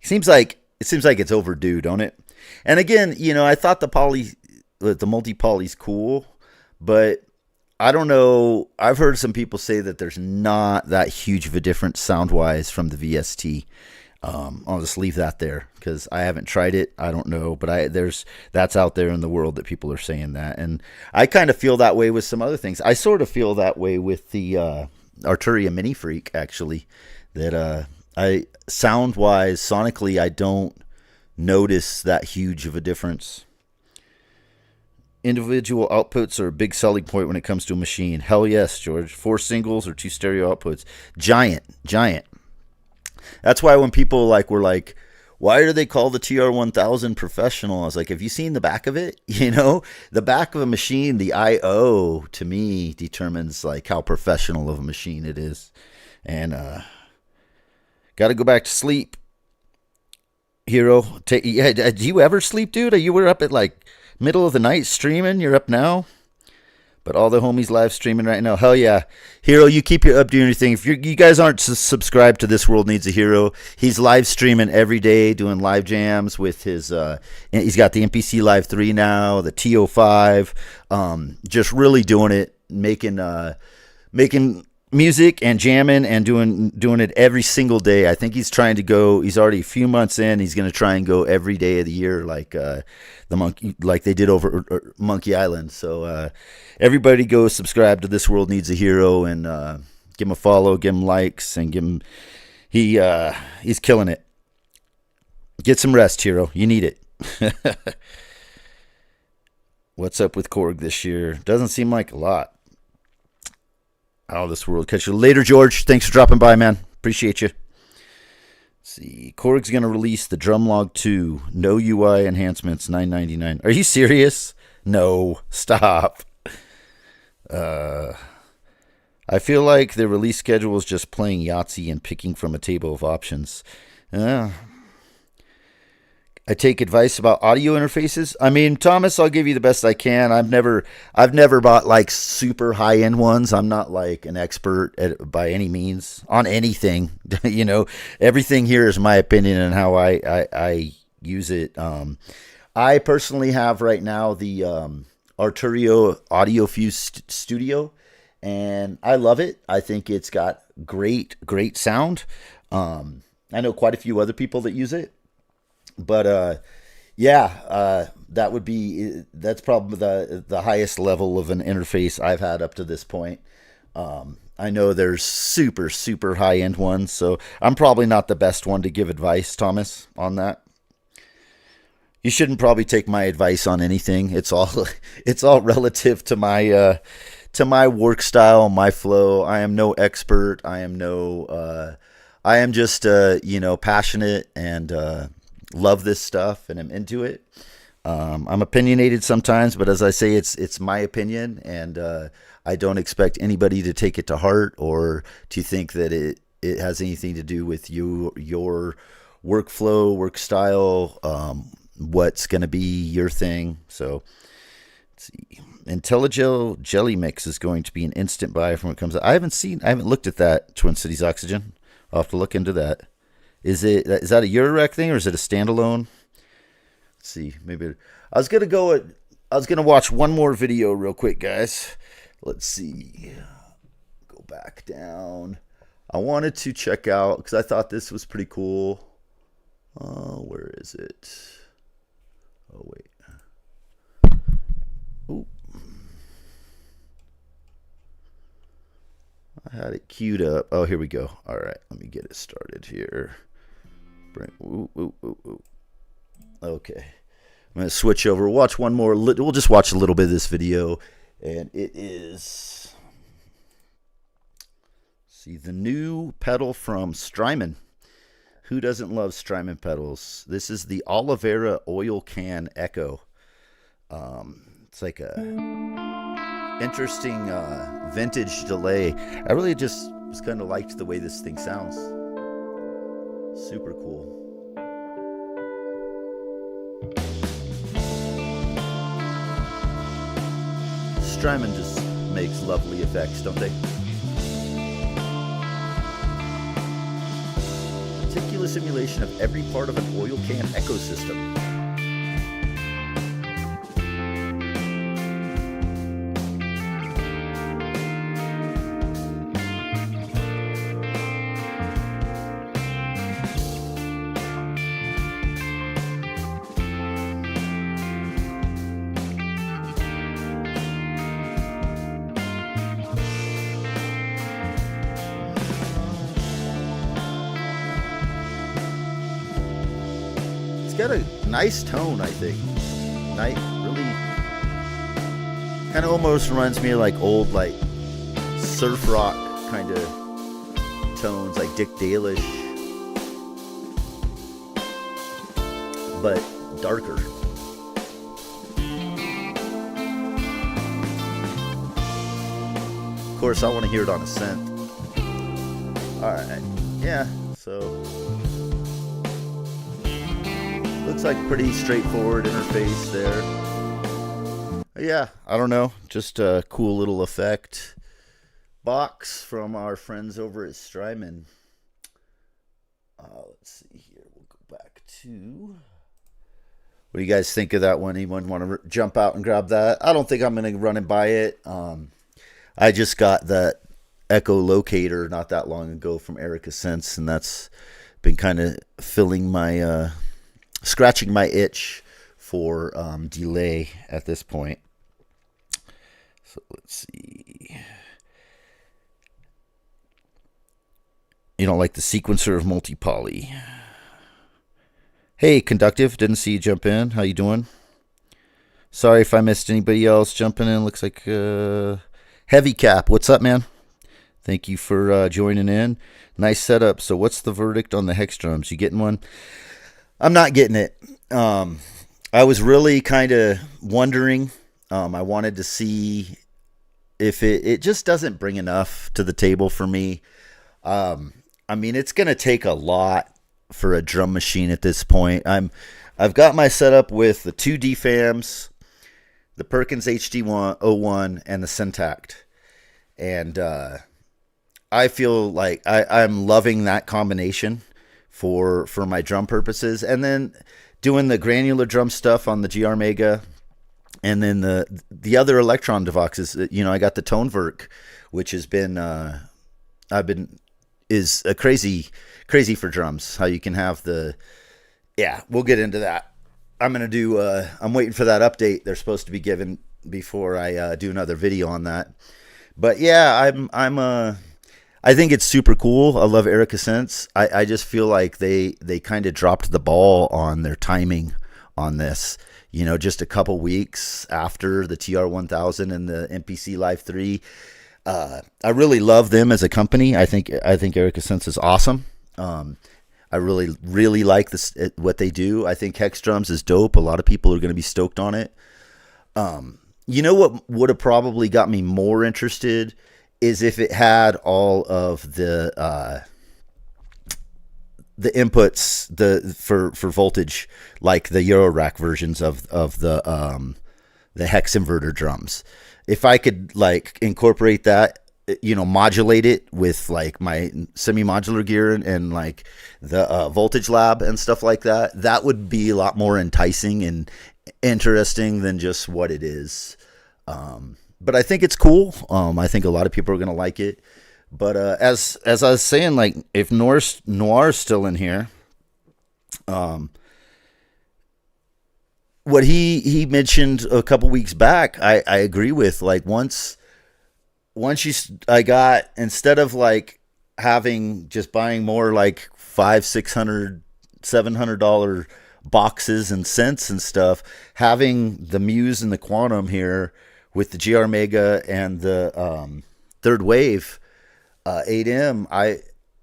It seems like it's overdue, don't it? And again, I thought the multi-poly's cool, but I don't know. I've heard some people say that there's not that huge of a difference sound-wise from the VST. I'll just leave that there because I haven't tried it. I don't know, but that's out there in the world that people are saying that, and I kind of feel that way with some other things. I sort of feel that way with the Arturia Mini Freak, actually. That I sound-wise, sonically, I don't notice that huge of a difference. Individual outputs are a big selling point when it comes to a machine. Hell yes, George. 4 singles or 2 stereo outputs. Giant. That's why when people were like, why do they call the TR-1000 professional? I was like, have you seen the back of it? The back of a machine, the I/O, to me, determines how professional of a machine it is. And got to go back to sleep. Hero, do you ever sleep, dude? You were up at middle of the night streaming. You're up now. But all the homies live streaming right now. Hell yeah. Hero, you keep up doing your thing. If you guys aren't subscribed to This World Needs a Hero, he's live streaming every day, doing live jams with his, he's got the MPC Live 3 now, the TO5, just really doing it, making music and jamming and doing it every single day. I think he's trying to go, he's already a few months in, he's going to try and go every day of the year like they did over Monkey Island. So everybody go subscribe to This World Needs a Hero and give him a follow, give him likes, and give him he's killing it. Get some rest, hero. You need it. What's up with Korg this year? Doesn't seem like a lot. Out of this world. Catch you later, George. Thanks for dropping by, man. Appreciate you. Let's see, Korg's going to release the Drumlog 2. No UI enhancements, $9.99. Are you serious? No. Stop. I feel like the release schedule is just playing Yahtzee and picking from a table of options. I take advice about audio interfaces. I mean, Thomas, I'll give you the best I can. I've never bought like super high end ones. I'm not like an expert by any means on anything. You know, everything here is my opinion and how I use it. I personally have right now the Arturio Audio Fuse Studio, and I love it. I think it's got great sound. I know quite a few other people that use it. But that's probably the highest level of an interface I've had up to this point. I know there's super high end ones, so I'm probably not the best one to give advice, Thomas, on that. You shouldn't probably take my advice on anything. It's all relative to my work style, my flow. I am no expert. I am just passionate and love this stuff, and I'm into it. I'm opinionated sometimes, but as I say, it's my opinion, and I don't expect anybody to take it to heart or to think that it has anything to do with your workflow, work style, what's going to be your thing. So let's see. IntelliGel Jelly Mix is going to be an instant buy from when it comes out. I haven't looked at that Twin Cities Oxygen. I'll have to look into that. Is that a Eurorack thing or is it a standalone? Let's see. Maybe I was gonna watch one more video real quick, guys. Let's see. Go back down. I wanted to check out because I thought this was pretty cool. Where is it? Oh wait. Ooh. I had it queued up. Oh, here we go. All right, let me get it started here. Okay, I'm gonna switch over. Watch one more. We'll just watch a little bit of this video, and it is see the new pedal from Strymon. Who doesn't love Strymon pedals? This is the Oliveira Oil Can Echo. It's like a interesting vintage delay. I really just was kind of liked the way this thing sounds. Super cool. Strymon just makes lovely effects, don't they? Meticulous simulation of every part of an oil can ecosystem. Got a nice tone, I think. Really kind of almost reminds me of like old like surf rock kind of tones, like Dick Dale-ish, but darker. Of course, I want to hear it on a synth. Alright, yeah, so looks like pretty straightforward interface there. Yeah, I don't know. Just a cool little effect box from our friends over at Strymon. Let's see here. We'll go back to... What do you guys think of that one? Anyone want to jump out and grab that? I don't think I'm going to run and buy it. I just got that Echo Locator not that long ago from Erica Synths, and that's been kind of filling my... scratching my itch for delay at this point. So let's see. You don't like the sequencer of multi-poly. Hey, Conductive, didn't see you jump in. How you doing? Sorry if I missed anybody else jumping in. Looks like Heavy Cap. What's up, man? Thank you for joining in. Nice setup. So, what's the verdict on the Hexdrums? You getting one? I'm not getting it. I was really kind of wondering. I wanted to see if it just doesn't bring enough to the table for me. I mean, it's going to take a lot for a drum machine at this point. I've got my setup with the two DFAMs, the Perkins HD01, and the Syntact. And I feel like I'm loving that combination for my drum purposes. And then doing the granular drum stuff on the GR Mega. And then the other Electron devices, I got the Toneverk, which has been is a crazy for drums. How you can have we'll get into that. I'm waiting for that update they're supposed to be given before I do another video on that. But yeah, I think it's super cool. I love Erica Synths. I just feel like they kind of dropped the ball on their timing on this. Just a couple weeks after the TR-1000 and the MPC Live 3. I really love them as a company. I think Erica Synths is awesome. I really like what they do. I think Hexdrums is dope. A lot of people are going to be stoked on it. What would have probably got me more interested is if it had all of the inputs for voltage, like the Eurorack versions of the hex inverter drums. If I could incorporate that, modulate it with my semi-modular gear and the voltage lab and stuff like that, that would be a lot more enticing and interesting than just what it is. But I think it's cool. I think a lot of people are going to like it. But as I was saying, if Noir's still in here, what he mentioned a couple weeks back, I agree with. Once I got, instead of buying more $500, $600, $700 boxes and synths and stuff, having the Muse and the Quantum here with the GR Mega and the Third Wave 8M,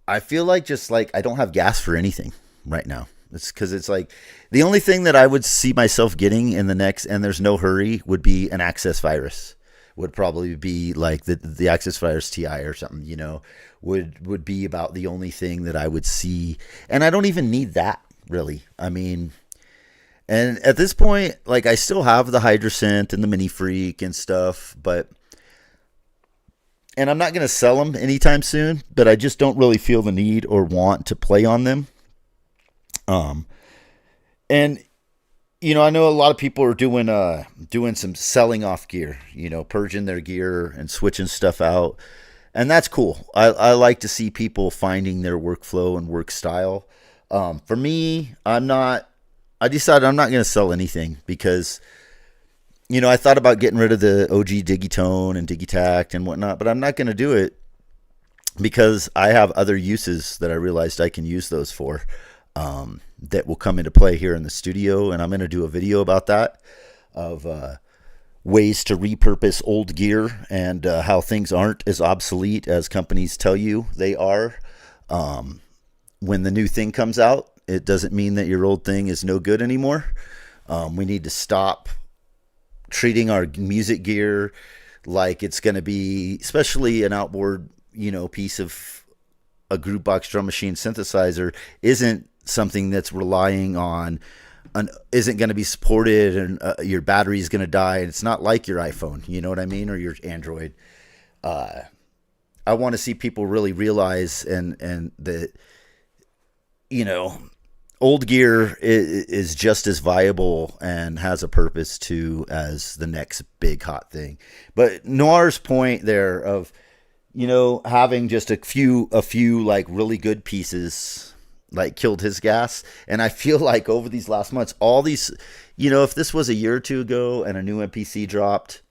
I feel like I don't have gas for anything right now. It's because it's the only thing that I would see myself getting in the next, and there's no hurry, would be an Access Virus. Would probably be the Access Virus TI or something, would be about the only thing that I would see. And I don't even need that, really. I mean, and at this point, I still have the Hydrasynth and the Mini Freak and stuff, and I'm not going to sell them anytime soon, but I just don't really feel the need or want to play on them. And I know a lot of people are doing some selling off gear, purging their gear and switching stuff out, and that's cool. I like to see people finding their workflow and work style. For me, I decided I'm not going to sell anything because, I thought about getting rid of the OG Digitone and Digitact and whatnot, but I'm not going to do it because I have other uses that I realized I can use those for. That will come into play here in the studio, and I'm going to do a video about that, of ways to repurpose old gear and how things aren't as obsolete as companies tell you they are. When the new thing comes out, it doesn't mean that your old thing is no good anymore. We need to stop treating our music gear like it's going to be, especially an outboard, piece of a group box drum machine synthesizer, isn't something that's relying on isn't going to be supported, and your battery is going to die, and it's not like your iPhone, you know what I mean, or your Android. I want to see people really realize and that old gear is just as viable and has a purpose too as the next big hot thing. But Noir's point there of having just a few really good pieces killed his gas. And I feel like over these last months, all these, if this was a year or two ago and a new MPC dropped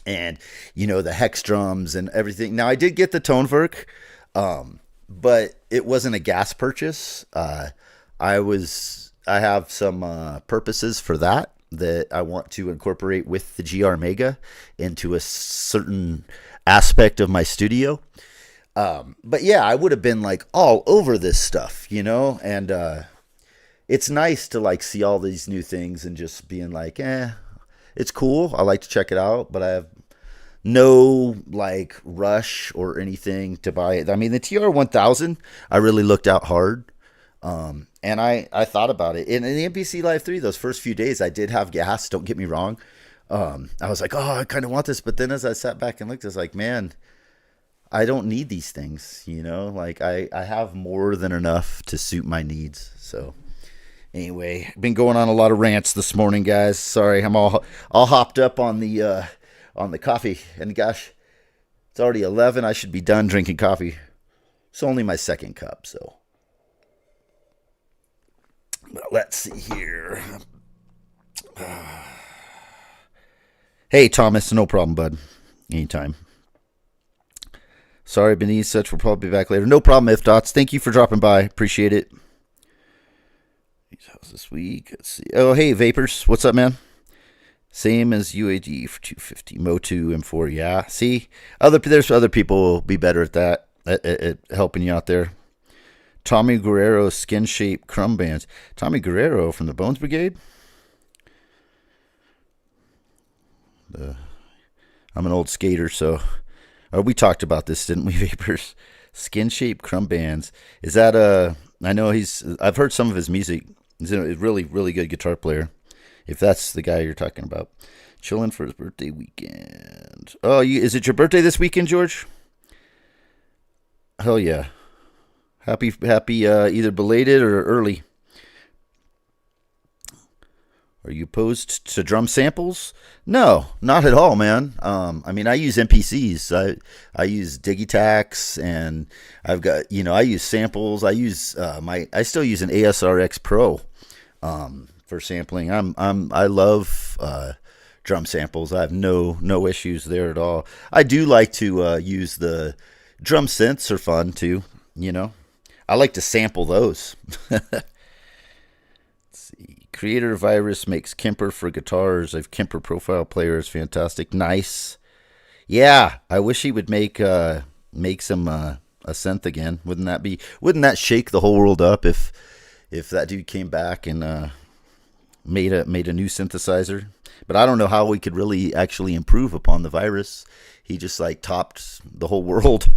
and, the Hexdrums and everything. Now I did get the Toneverk, but it wasn't a gas purchase. I I have some purposes for that I want to incorporate with the GR Mega into a certain aspect of my studio. But yeah, I would have been like all over this stuff, and it's nice to like see all these new things and just being like, it's cool. I like to check it out, but I have no like rush or anything to buy it. I mean, the TR-1000, I really looked out hard. And I thought about it. In the MPC Live 3, those first few days, I did have gas. Don't get me wrong. I was like, oh, I kind of want this. But then as I sat back and looked, I was like, man, I don't need these things. Like I have more than enough to suit my needs. So anyway, been going on a lot of rants this morning, guys. Sorry, I'm all hopped up on the coffee. And gosh, it's already 11. I should be done drinking coffee. It's only my second cup, so. Let's see here. Hey, Thomas, no problem, bud. Anytime. Sorry, Beneath such. We'll probably be back later. No problem, If Dots. Thank you for dropping by. Appreciate it. How's this week? Let's see. Oh, hey, Vapors. What's up, man? Same as UAD for 250. Mo2 M4. Yeah. See, there's other people will be better at that, at helping you out there. Tommy Guerrero skin shape crumb bands. Tommy Guerrero from the Bones Brigade. I'm an old skater, so we talked about this, didn't we, Vapors? Skin shape crumb bands. Is that I know I've heard some of his music. He's a really, really good guitar player. If that's the guy you're talking about. Chilling for his birthday weekend. Oh, is it your birthday this weekend, George? Hell yeah. Happy, either belated or early. Are you opposed to drum samples? No, not at all, man. I mean, I use MPCs. I use Digitax, and I've got, I use samples. I use I still use an ASRX Pro for sampling. I love drum samples. I have no issues there at all. I do like to use the drum synths. Are fun too, I like to sample those. Let's see. Creator Virus makes Kemper for guitars. I've Kemper profile player is fantastic. Nice. Yeah, I wish he would make some a synth again. Wouldn't that shake the whole world up if that dude came back and made a new synthesizer? But I don't know how we could really actually improve upon the Virus. He just like topped the whole world.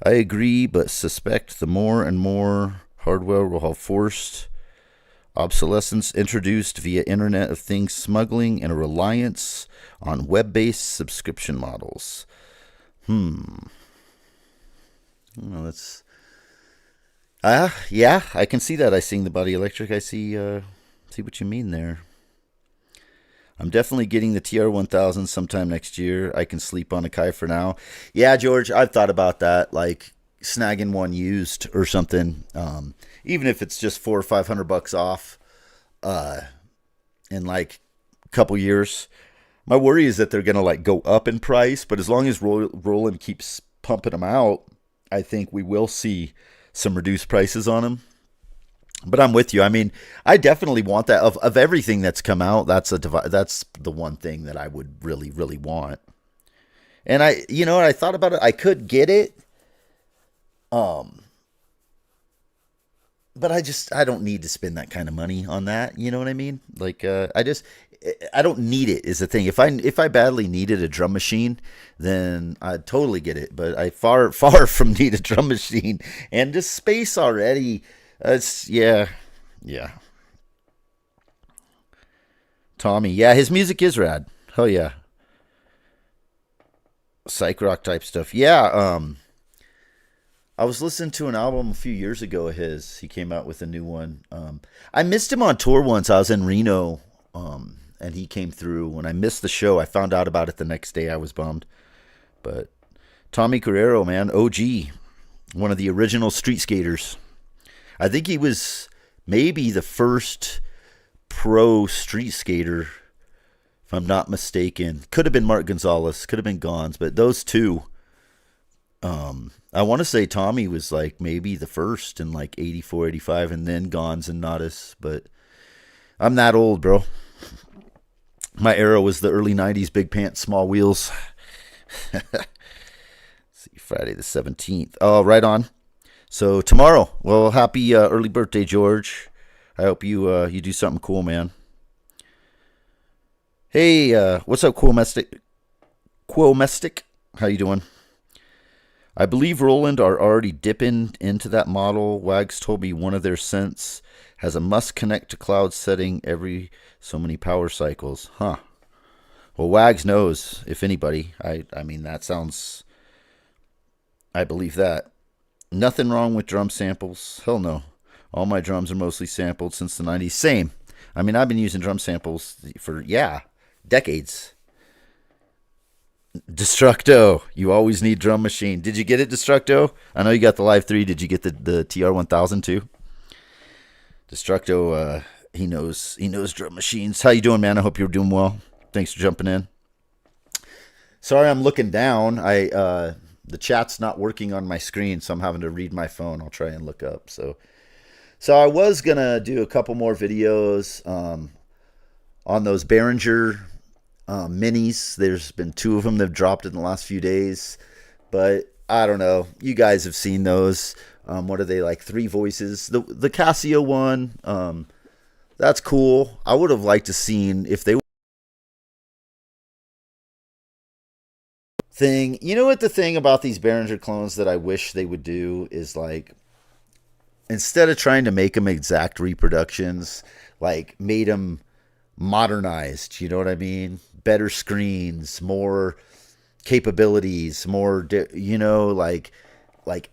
I agree, but suspect the more and more hardware will have forced obsolescence introduced via Internet of Things smuggling and a reliance on web-based subscription models. Well, that's yeah, I can see that. I sing the Body Electric. I see what you mean there. I'm definitely getting the TR-1000 sometime next year. I can sleep on a Kai for now. Yeah, George, I've thought about that, like snagging one used or something. Even if it's just $400 or $500 off, in like a couple years. My worry is that they're gonna like go up in price, but as long as Roland keeps pumping them out, I think we will see some reduced prices on them. But I'm with you. I mean, I definitely want that. Of everything that's come out, that's the one thing that I would really, really want. And I thought about it. I could get it. But I don't need to spend that kind of money on that. You know what I mean? Like, I don't need it is the thing. If I badly needed a drum machine, then I'd totally get it. But I far from need a drum machine, and just space already. Yeah. Tommy, yeah, his music is rad. Hell yeah. Psych rock type stuff. Yeah, I was listening to an album a few years ago of his. He came out with a new one. I missed him on tour once. I was in Reno, and he came through. When I missed the show, I found out about it the next day. I was bummed. But Tommy Guerrero, man, OG, one of the original street skaters. I think he was maybe the first pro street skater, if I'm not mistaken. Could have been Mark Gonzalez, could have been Gons, but those two, I want to say Tommy was like maybe the first in like 84, 85, and then Gons and Nodus. But I'm that old, bro. My era was the early 90s, big pants, small wheels. See, Friday the 17th. Oh, right on. So tomorrow. Well, happy early birthday, George. I hope you you do something cool, man. Hey, what's up, Quomestic? How you doing? I believe Roland are already dipping into that model. Wags told me one of their synths has a must connect to cloud setting every so many power cycles. Huh. Well, Wags knows, if anybody. I mean, that sounds... I believe that. Nothing wrong with drum samples. Hell no. All my drums are mostly sampled since the 90s. Same. I mean, I've been using drum samples for, decades. Destructo, you always need drum machine. Did you get it, Destructo? I know you got the Live 3. Did you get the TR-1000 too? Destructo, he knows drum machines. How you doing, man? I hope you're doing well. Thanks for jumping in. Sorry, I'm looking down. The chat's not working on my screen, so I'm having to read my phone. I'll try and look up. So I was gonna do a couple more videos on those Behringer minis. There's been 2 of them that have dropped in the last few days, but I don't know. You guys have seen those. What are they, like 3 voices? The Casio one, that's cool. I would have liked to seen if they thing. You know what the thing about these Behringer clones that I wish they would do is, like, instead of trying to make them exact reproductions, like made them modernized. You know what I mean? Better screens, more capabilities, more, like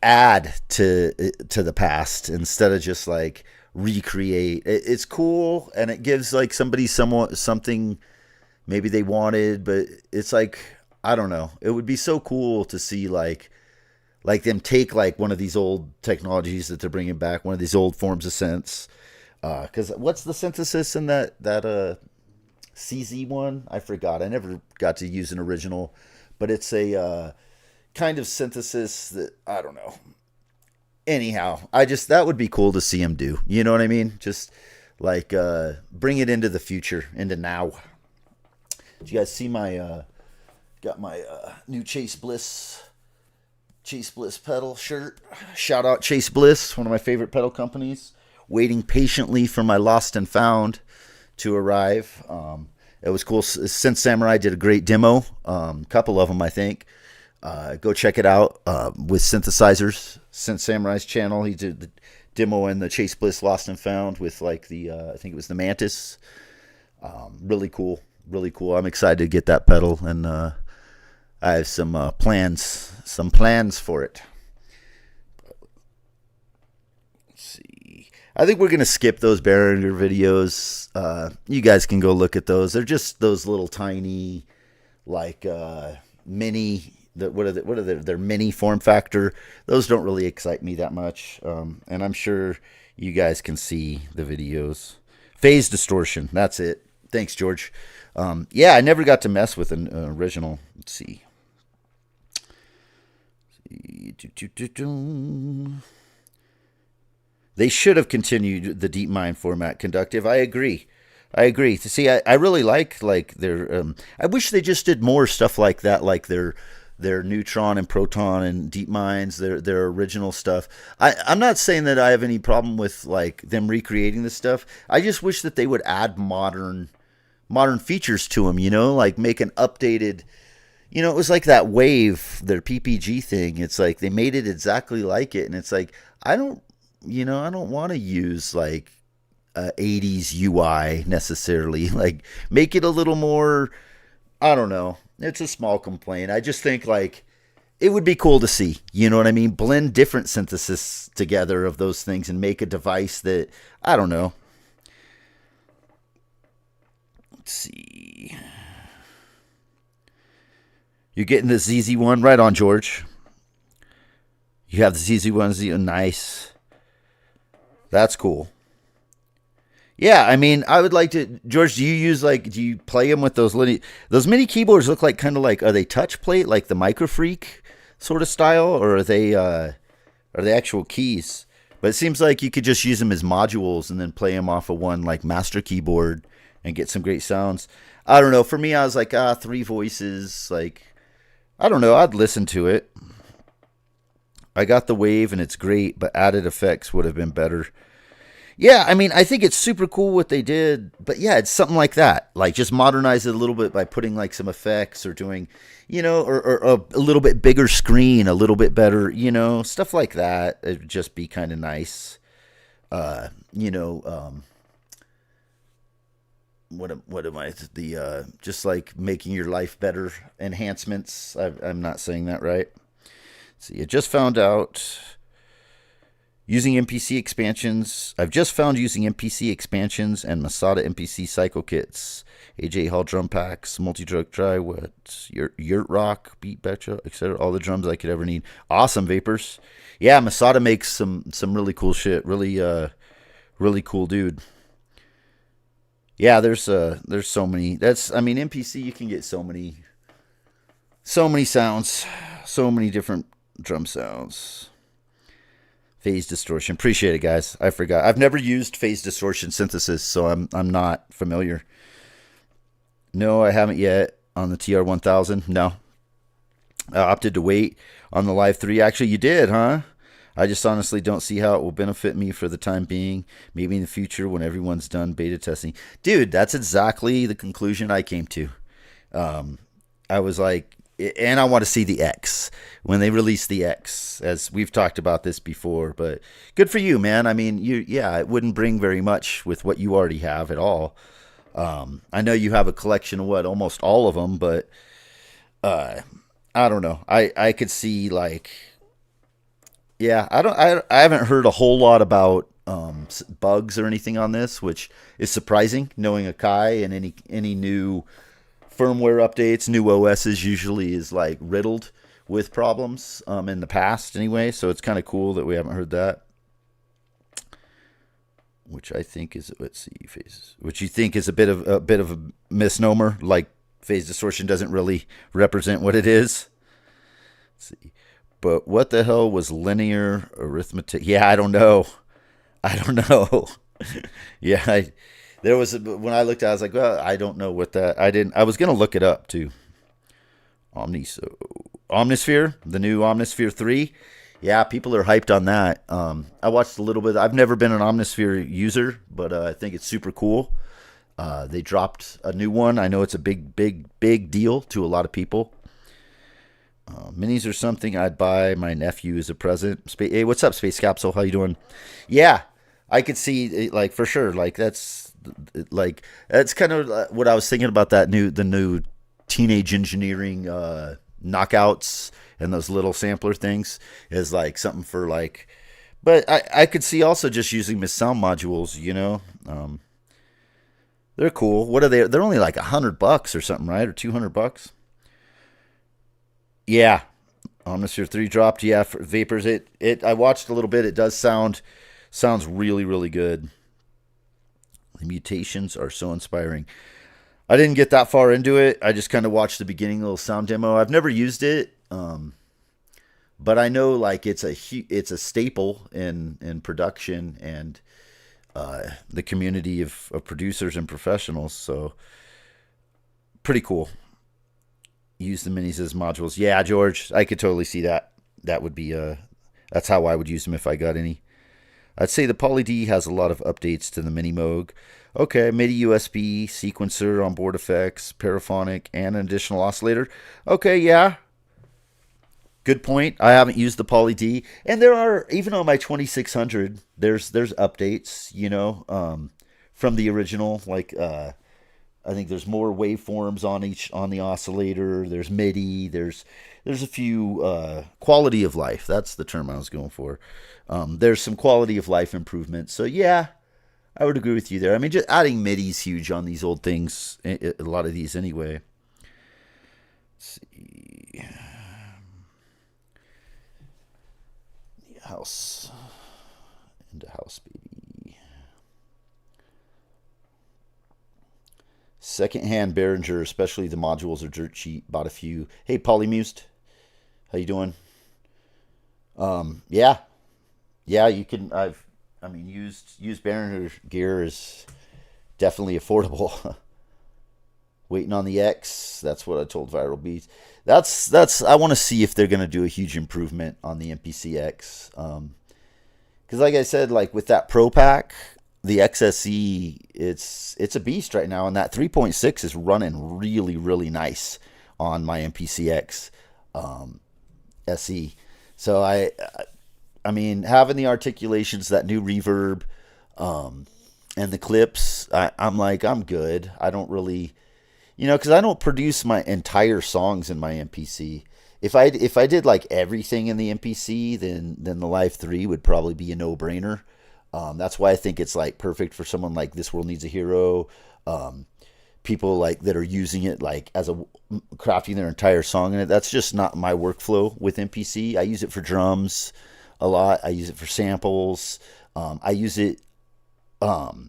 add to the past instead of just like recreate. It's cool, and it gives like somebody something maybe they wanted, but it's like, I don't know. It would be so cool to see like them take like one of these old technologies that they're bringing back, one of these old forms of synths. Because what's the synthesis in that CZ one? I forgot. I never got to use an original, but it's a kind of synthesis that, I don't know. Anyhow, that would be cool to see him do. You know what I mean? Just like bring it into the future, into now. Did you guys see my got my new Chase Bliss pedal shirt? Shout out Chase Bliss, one of my favorite pedal companies. Waiting patiently for my lost and found to arrive. It was cool. Synth Samurai did a great demo. Couple of them, I think. Go check it out with synthesizers. Synth Samurai's channel. He did the demo in the Chase Bliss Lost and Found with like the I think it was the Mantis. Really cool. I'm excited to get that pedal, and I have some plans for it. I think we're going to skip those Behringer videos. You guys can go look at those. They're just those little tiny, like, mini, what are their mini form factor. Those don't really excite me that much. And I'm sure you guys can see the videos. Phase distortion. That's it. Thanks, George. Yeah, I never got to mess with an original. Let's see. They should have continued the DeepMind format conductive. I agree. See, I really like their. I wish they just did more stuff like that, like their neutron and proton and DeepMinds, their original stuff. I'm not saying that I have any problem with like them recreating this stuff. I just wish that they would add modern features to them. You know, like make an updated. You know, it was like that Wave, their PPG thing. It's like they made it exactly like it, and it's like I don't want to use like 80s UI necessarily. Like make it a little more, I don't know. It's a small complaint. I just think like it would be cool to see, you know what I mean? Blend different synthesis together of those things and make a device that, I don't know. Let's see. You're getting the ZZ one right on, George. You have the ZZ one, nice. That's cool. Yeah, I mean, I would like to. George, do you play them with those mini keyboards? Look like kind of like, are they touch plate like the Micro Freak? sort of style, or are they actual keys? But it seems like you could just use them as modules and then play them off of one like master keyboard and get some great sounds. I don't know. For me, I was like, 3 voices. Like, I don't know. I'd listen to it. I got the Wave and it's great, but added effects would have been better. Yeah, I mean, I think it's super cool what they did, but yeah, it's something like that. Like, just modernize it a little bit by putting like some effects or doing, or a little bit bigger screen, a little bit better, stuff like that. It'd just be kind of nice. Uh, you know, um, what am I? Just like making your life better enhancements. I'm not saying that right. See, I just found out. Using MPC expansions. I've just found using MPC expansions and Masada MPC cycle kits, AJ Hall drum packs, multi-drug dry wet, yurt rock, beat betcha, etc. All the drums I could ever need. Awesome, Vapors. Yeah, Masada makes some really cool shit. Really cool dude. Yeah, there's so many. MPC, you can get so many sounds, so many different drum sounds. Phase distortion. Appreciate it, guys. I forgot. I've never used phase distortion synthesis, so I'm not familiar. No, I haven't yet on the TR-1000. No. I opted to wait on the Live 3. Actually, you did, huh? I just honestly don't see how it will benefit me for the time being. Maybe in the future when everyone's done beta testing. Dude, that's exactly the conclusion I came to. I was like, and I want to see the X when they release the X, as we've talked about this before. But good for you, man. I mean, it wouldn't bring very much with what you already have at all. I know you have a collection of almost all of them, but I don't know. I could see like, yeah, I haven't heard a whole lot about bugs or anything on this, which is surprising, knowing Akai and any new firmware updates, new OSs usually is like riddled with problems in the past anyway, so it's kind of cool that we haven't heard that. Which I think is, phases, which you think is a bit of a misnomer, like phase distortion doesn't really represent what it is. Let's see. But what the hell was linear arithmetic? Yeah, I don't know. Yeah, there was when I looked at it, I was like, well, I don't know what that. I was gonna look it up too. Omnisphere, the new Omnisphere 3. Yeah, people are hyped on that. I watched a little bit. I've never been an Omnisphere user, but I think it's super cool. They dropped a new one. I know it's a big deal to a lot of people. Minis are something I'd buy my nephew as a present. Hey, what's up, Space Capsule? How you doing? Yeah, I could see like for sure. Like that's kind of what I was thinking about the new Teenage Engineering knockouts and those little sampler things is like something for like. But I could see also just using them as sound modules. They're cool. What are they? They're only like $100 or something, right? Or $200. Yeah, Omnisphere 3 dropped. Yeah, for Vapors. I watched a little bit. It does sounds really, really good. The mutations are so inspiring. I didn't get that far into it. I just kind of watched the beginning little sound demo. I've never used it, but I know like it's a staple in production and the community of producers and professionals. So pretty cool. Use the minis as modules. Yeah, George, I could totally see that. That would be that's how I would use them if I got any. I'd say the Poly D has a lot of updates to the Mini Moog. Okay, MIDI USB, sequencer, onboard effects, paraphonic, and an additional oscillator. Okay, yeah. Good point. I haven't used the Poly D. And there are, even on my 2600, there's updates, from the original. Like, I think there's more waveforms on the oscillator. There's MIDI. There's a few quality of life. That's the term I was going for. There's some quality of life improvements. So yeah, I would agree with you there. I mean, just adding MIDI is huge on these old things. A lot of these anyway. Let's see. House. Into house, baby. Secondhand Behringer, especially the modules, are dirt cheap. Bought a few. Hey, Polymused. How you doing? Yeah, yeah, you can. I mean, used Behringer gear is definitely affordable. Waiting on the X. That's what I told Viral Beats. That's. I want to see if they're gonna do a huge improvement on the MPC X. Because like I said, like with that Pro Pack, the XSE, it's a beast right now, and that 3.6 is running really really nice on my MPCX SE. So I mean, having the articulations, that new reverb, and the clips, I'm like, I'm good. I don't really, because I don't produce my entire songs in my MPC. If I did like everything in the MPC, then the Live 3 would probably be a no-brainer. That's why I think it's like perfect for someone like This World Needs a Hero. People like that are using it like as a crafting their entire song in it. That's just not my workflow with MPC. I use it for drums a lot. I use it for samples. I use it for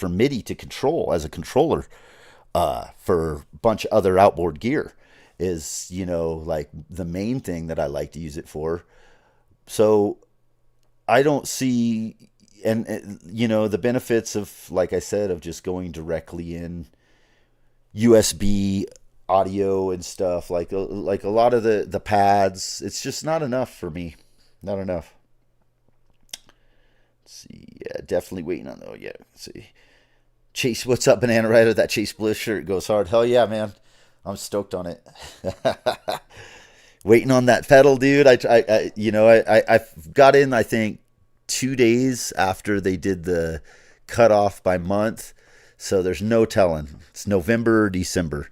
MIDI to control as a controller for a bunch of other outboard gear is, like the main thing that I like to use it for. So I don't see, and the benefits of, like I said, of just going directly in USB audio and stuff, like a lot of the pads, it's just not enough for me. Not enough. Let's see. Yeah, definitely waiting on, yeah. Let's see. Chase, what's up, Banana Rider? That Chase Bliss shirt goes hard. Hell yeah, man. I'm stoked on it. Waiting on that pedal, dude. I got in, I think, 2 days after they did the cutoff by month. So there's no telling. It's November or December.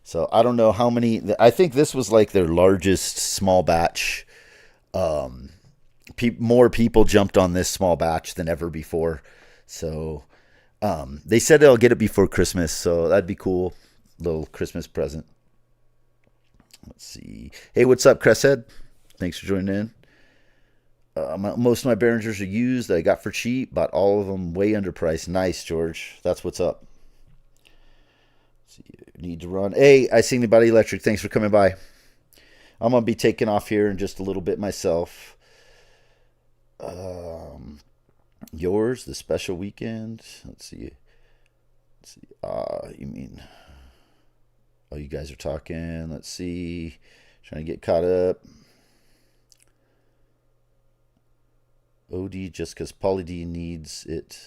So I don't know how many. I think this was like their largest small batch. More people jumped on this small batch than ever before. So they said they'll get it before Christmas. So that'd be cool. Little Christmas present. Let's see. Hey, what's up, Cresthead? Thanks for joining in. Most of my Behringers are used that I got for cheap. Bought all of them way underpriced. Nice, George. That's what's up. Let's see, need to run. Hey, I seen the Body Electric. Thanks for coming by. I'm going to be taking off here in just a little bit myself. Yours, the special weekend. Let's see. You mean... Oh, you guys are talking. Let's see. Trying to get caught up. OD just because Poly D needs it.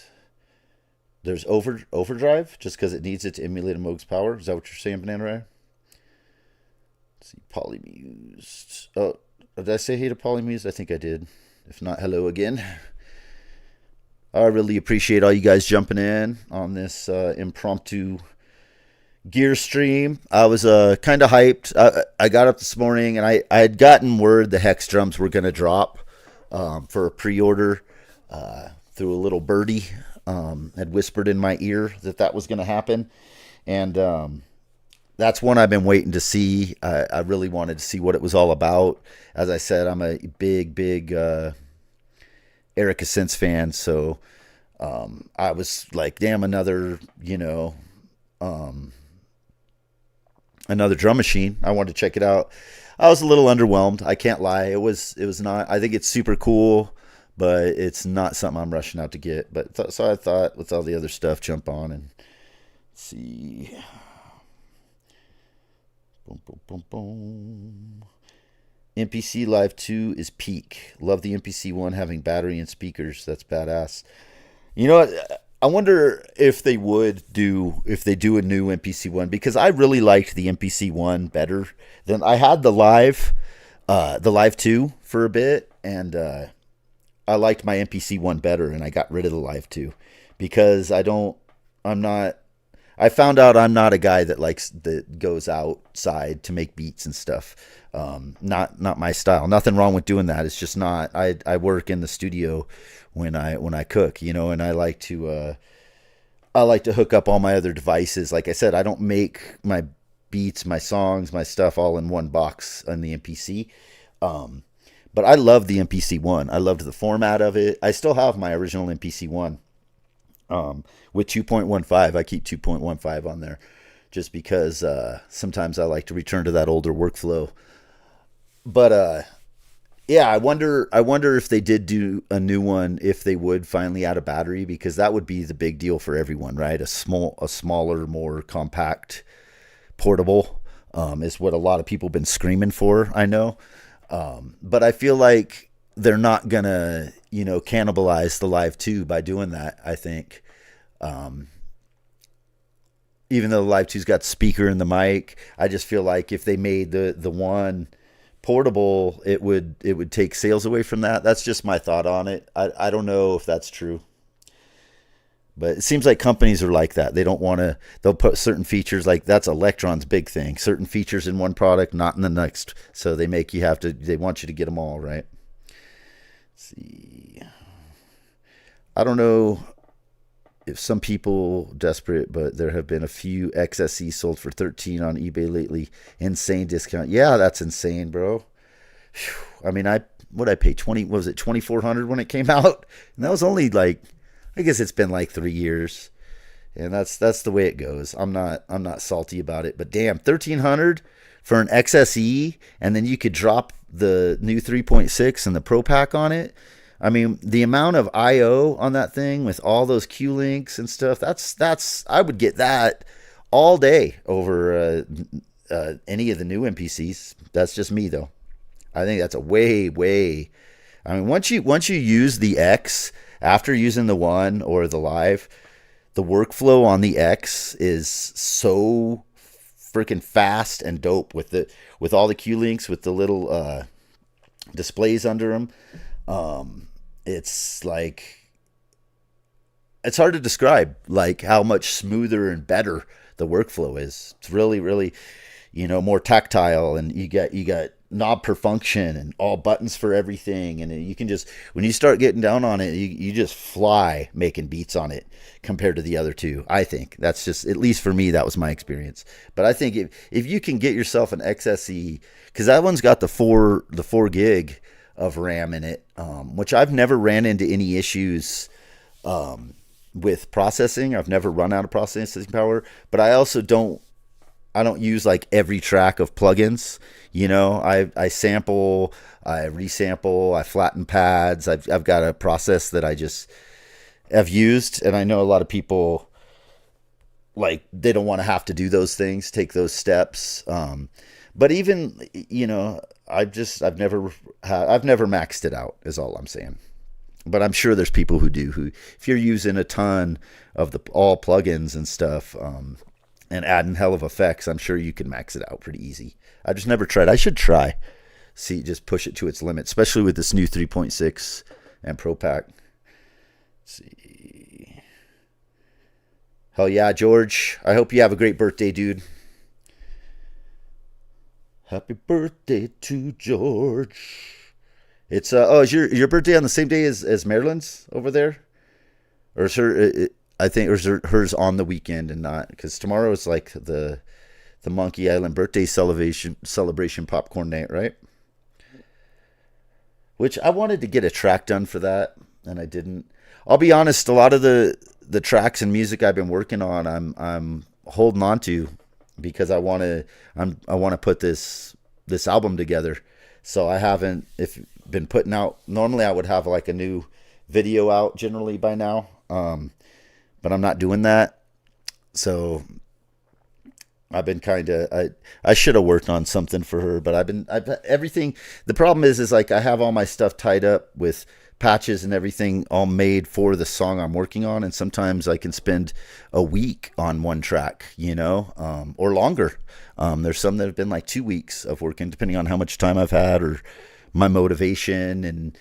There's overdrive just because it needs it to emulate a Moog's power. Is that what you're saying, Banana Ray? Let's see. Polymused. Oh, did I say hey to Polymused? I think I did. If not, hello again. I really appreciate all you guys jumping in on this impromptu gear stream. I was kind of hyped. I got up this morning and I had gotten word the Hexdrums were going to drop for a pre-order through a little birdie. Had whispered in my ear that was going to happen. And that's one I've been waiting to see. I really wanted to see what it was all about. As I said, I'm a big Erica Synths fan. So I was like, damn, another drum machine. I wanted to check it out. I was a little underwhelmed. I can't lie. It was not. I think it's super cool, but it's not something I'm rushing out to get. But so I thought, with all the other stuff, jump on and see. Boom, boom, boom, boom. MPC Live 2 is peak. Love the MPC 1 having battery and speakers. That's badass. You know what? I wonder if they do a new MPC 1, because I really liked the MPC 1 better than I had the Live 2 for a bit, and I liked my MPC 1 better, and I got rid of the Live 2 because I found out I'm not a guy that goes outside to make beats and stuff. Not my style. Nothing wrong with doing that. It's just not. I work in the studio when I cook, and I like to hook up all my other devices. Like I said, I don't make my beats, my songs, my stuff all in one box on the MPC. But I love the MPC 1. I loved the format of it. I still have my original MPC 1 with 2.15. I keep 2.15 on there just because sometimes I like to return to that older workflow. But Yeah, I wonder if they did do a new one, if they would finally add a battery, because that would be the big deal for everyone, right? A smaller, more compact, portable, is what a lot of people have been screaming for. I know, but I feel like they're not gonna, cannibalize the Live 2 by doing that. I think, um, even though the Live 2's got speaker in the mic, I just feel like if they made the one portable, it would take sales away from that. That's just my thought on it. I don't know if that's true, but it seems like companies are like that. They don't want to. They'll put certain features, like that's Electron's big thing. Certain features in one product, not in the next. So they make you have to. They want you to get them all right. Let's see. I don't know if some people desperate, but there have been a few XSE sold for 13 on eBay lately. Insane discount. Yeah, that's insane, bro. Whew. I mean, I pay 20. What was it, 2,400 when it came out? And that was only like, I guess it's been like 3 years, and that's the way it goes. I'm not salty about it, but damn, 1,300 for an XSE, and then you could drop the new 3.6 and the Pro Pack on it. I mean, the amount of I/O on that thing with all those Q links and stuff, that's I would get that all day over any of the new MPCs. That's just me though. I think that's a way. I mean, once you use the X after using the One or the Live, the workflow on the X is so freaking fast and dope with all the Q links, with the little displays under them. It's like, it's hard to describe like how much smoother and better the workflow is. It's really, more tactile, and you got knob per function and all buttons for everything, and you can just, when you start getting down on it, you just fly making beats on it compared to the other two. I think that's just, at least for me, that was my experience. But I think if you can get yourself an XSE, because that one's got the 4 gig of RAM in it, which I've never ran into any issues with processing. I've never run out of processing power, but I also don't use like every track of plugins. I sample, I resample, I flatten pads. I've got a process that I just have used, and I know a lot of people, like, they don't want to have to do those things, take those steps. But even, I've never maxed it out, is all I'm saying. But I'm sure there's people who do, who, if you're using a ton of all plugins and stuff, and adding hell of effects, I'm sure you can max it out pretty easy. I just never tried. I should try. See, just push it to its limit, especially with this new 3.6 and Pro Pack. Let's see. Hell yeah, George. I hope you have a great birthday, dude. Happy birthday to George. It's is your birthday on the same day as Marilyn's over there? Or is her, I think, or is hers on the weekend and not? Because tomorrow is like the Monkey Island birthday celebration popcorn night, right? Which I wanted to get a track done for that, and I didn't. I'll be honest, a lot of the tracks and music I've been working on, I'm holding on to, because I want to put this album together. So I haven't been putting out. Normally I would have like a new video out generally by now, but I'm not doing that. So I've been I should have worked on something for her, but I've everything. The problem is like I have all my stuff tied up with patches and everything all made for the song I'm working on, and sometimes I can spend a week on one track, or longer. There's some that have been like 2 weeks of working, depending on how much time I've had or my motivation and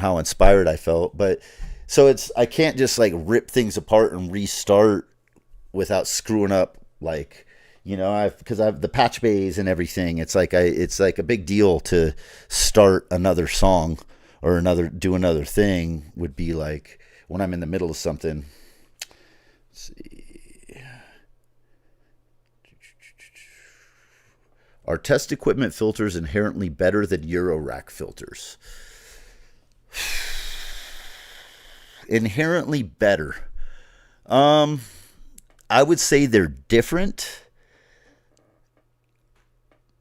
how inspired I felt. But so I can't just like rip things apart and restart without screwing up, like, because I've the patch bays and everything. It's like a big deal to start another song or do another thing. Would be like when I'm in the middle of something. Let's see. Are test equipment filters inherently better than Eurorack filters? Inherently better. I would say they're different.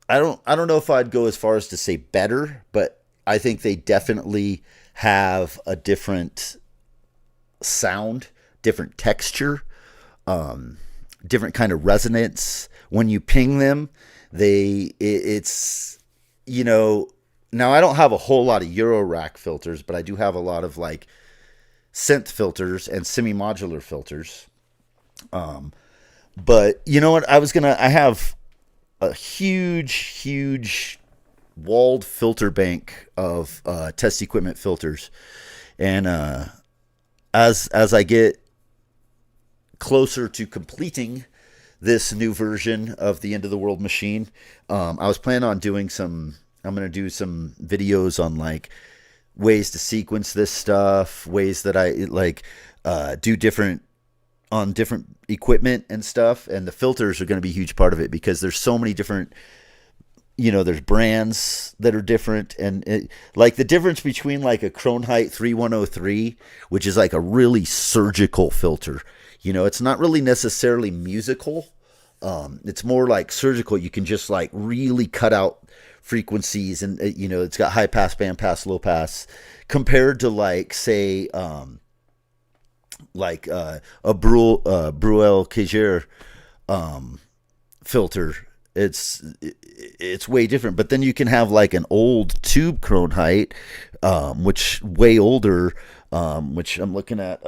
I don't know if I'd go as far as to say better, but I think they definitely have a different sound, different texture, different kind of resonance. When you ping them, it's, you know, now I don't have a whole lot of Eurorack filters, but I do have a lot of like synth filters and semi-modular filters. But you know what? I have a huge walled filter bank of test equipment filters. And as I get closer to completing this new version of the End of the World machine, I was planning on I'm going to do some videos on like ways to sequence this stuff, ways that I like do different equipment and stuff. And the filters are going to be a huge part of it because there's so many different, you know, there's brands that are different. And like the difference between like a Kronheit 3103, which is like a really surgical filter, you know, it's not really necessarily musical. It's more like surgical. You can just like really cut out frequencies, and you know, it's got high pass, band pass, low pass, compared to like say a Bruel Kager filter. It's way different. But then you can have like an old tube Kronheit, which way older, which I'm looking at,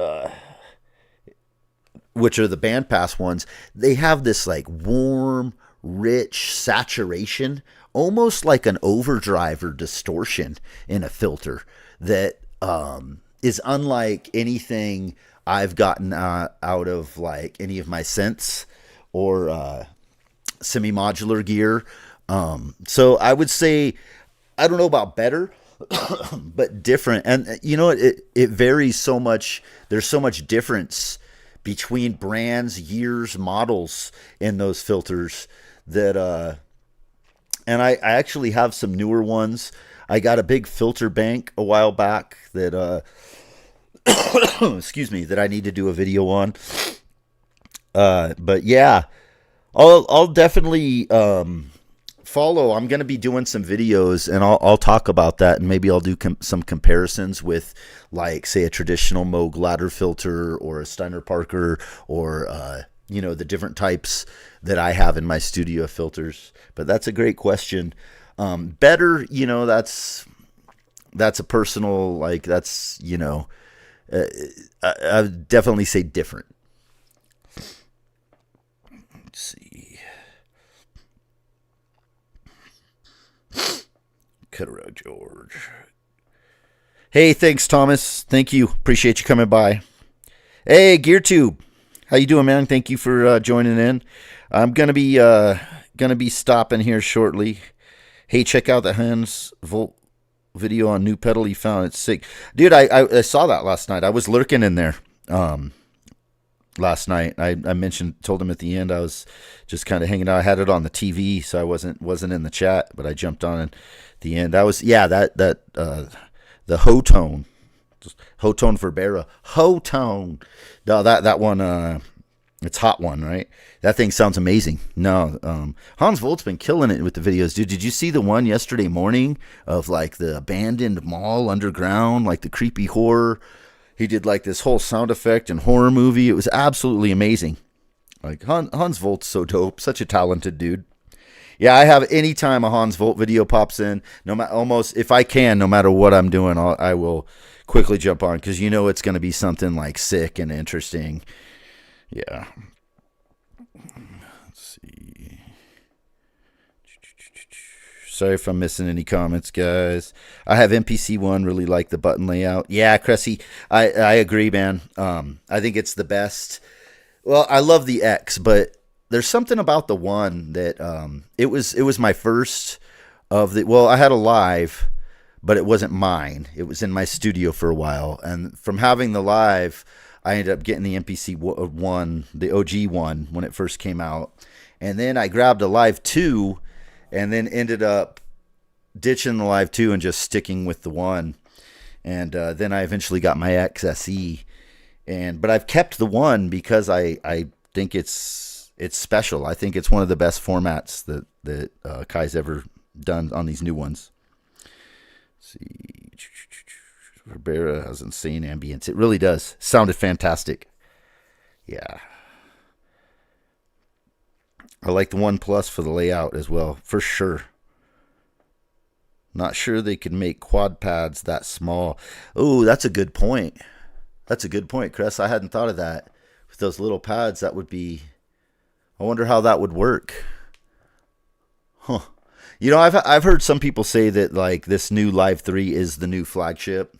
which are the bandpass ones. They have this like warm, rich saturation, almost like an overdrive or distortion in a filter that is unlike anything I've gotten out of like any of my synths or semi-modular gear. So I would say, I don't know about better, but different. And you know, it varies so much. There's so much difference between brands, years, models in those filters that, and I actually have some newer ones. I got a big filter bank a while back that, excuse me, that I need to do a video on. But yeah, I'll definitely, follow. I'm going to be doing some videos, and I'll talk about that, and maybe I'll do some comparisons with, like, say, a traditional Moog ladder filter or a Steiner Parker, or you know, the different types that I have in my studio filters. But that's a great question. Better, you know, that's a personal, like, that's, you know, I would definitely say different. Let's see. Cutter George. Hey, thanks, Thomas. Thank you. Appreciate you coming by. Hey, GearTube. How you doing, man? Thank you for joining in. I'm gonna be stopping here shortly. Hey, check out the Hans Volt video on new pedal he found. It's sick, dude. I saw that last night. I was lurking in there last night. I told him at the end I was just kind of hanging out. I had it on the TV, so I wasn't in the chat, but I jumped on at the end. That was, yeah, that the Hotone. Hotone Verbera. Hotone. No, that one, it's Hot One, right? That thing sounds amazing. No, Hans Volt's been killing it with the videos, dude. Did you see the one yesterday morning of like the abandoned mall underground, like the creepy horror? He did like this whole sound effect and horror movie. It was absolutely amazing. Like Hans Volt's so dope, such a talented dude. Yeah, I have any time a Hans Volt video pops in, no matter, almost if I can, no matter what I'm doing, I will quickly jump on, because you know it's going to be something like sick and interesting. Yeah. Let's see. Sorry if I'm missing any comments, guys. I have MPC1, really like the button layout. Yeah, Cressy, I agree, man. I think it's the best. Well, I love the X, but there's something about the one that it was my first of the. Well, I had a Live, but it wasn't mine. It was in my studio for a while, and from having the Live, I ended up getting the MPC one, the OG one, when it first came out, and then I grabbed a Live 2, and then ended up ditching the Live 2 and just sticking with the one, and then I eventually got my XSE, but I've kept the one because I think it's special. I think it's one of the best formats that Kai's ever done on these new ones. Let's see. Ribera has insane ambience. It really does. Sounded fantastic. Yeah. I like the One Plus for the layout as well, for sure. Not sure they can make quad pads that small. Oh, that's a good point. That's a good point, Chris. I hadn't thought of that. With those little pads, that would be... I wonder how that would work. Huh. You know, I've heard some people say that like this new Live 3 is the new flagship,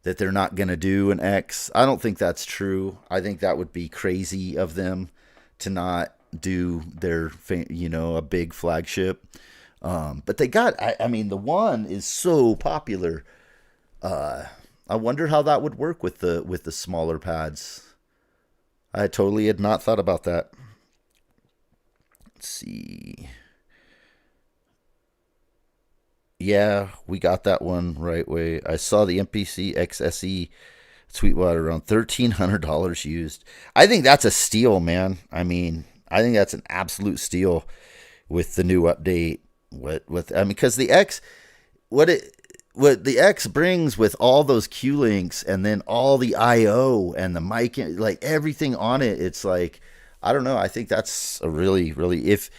that they're not going to do an X. I don't think that's true. I think that would be crazy of them to not do their, you know, a big flagship. But they got, I mean, the One is so popular. I wonder how that would work with the smaller pads. I totally had not thought about that. Let's see. Yeah, we got that one right way. I saw the MPC XSE Sweetwater around $1,300 used. I think that's a steal, man. I mean, I think that's an absolute steal with the new update. I mean, because the X, what the X brings with all those Q links and then all the I/O and the mic, like everything on it, it's like, I don't know. I think that's a really, really, if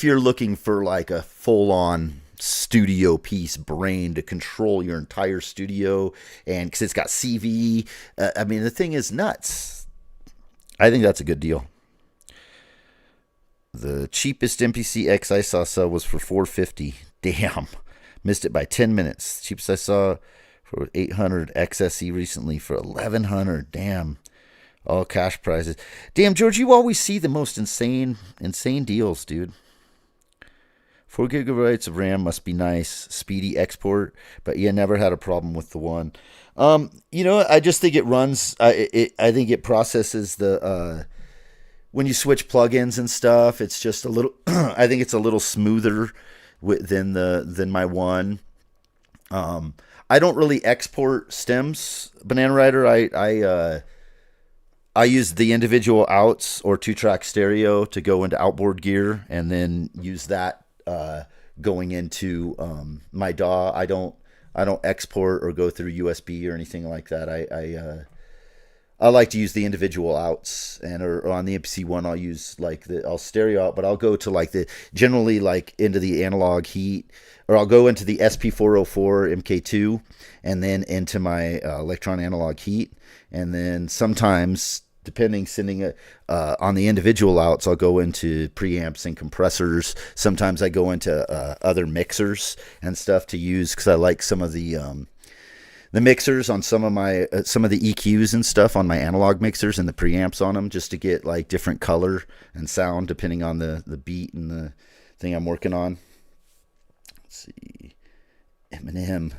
you're looking for like a full on studio piece brain to control your entire studio, and because it's got CV, I mean, the thing is nuts. I think that's a good deal. The cheapest MPC X I saw was for $450. Damn, missed it by 10 minutes. Cheapest I saw for 800 XSE recently for $1,100. Damn, all cash prizes. Damn, George, you always see the most insane deals, dude. 4 gigabytes of RAM must be nice. Speedy export, but yeah, never had a problem with the One. You know, I just think it runs. I think it processes the when you switch plugins and stuff. It's just a little. I think it's a little smoother than my One. I don't really export stems, Banana Rider. I use the individual outs or 2-track stereo to go into outboard gear, and then use that. Going into my DAW, I don't export or go through USB or anything like that. I like to use the individual outs, and or on the MPC One I'll stereo out, but I'll go to like generally like into the analog heat, or I'll go into the SP404 MK2 and then into my electron analog heat, and then sometimes, depending, on the individual outs, I'll go into preamps and compressors. Sometimes I go into other mixers and stuff to use, because I like some of the mixers on some of the EQs and stuff on my analog mixers, and the preamps on them, just to get like different color and sound depending on the beat and the thing I'm working on. Let's see, Eminem.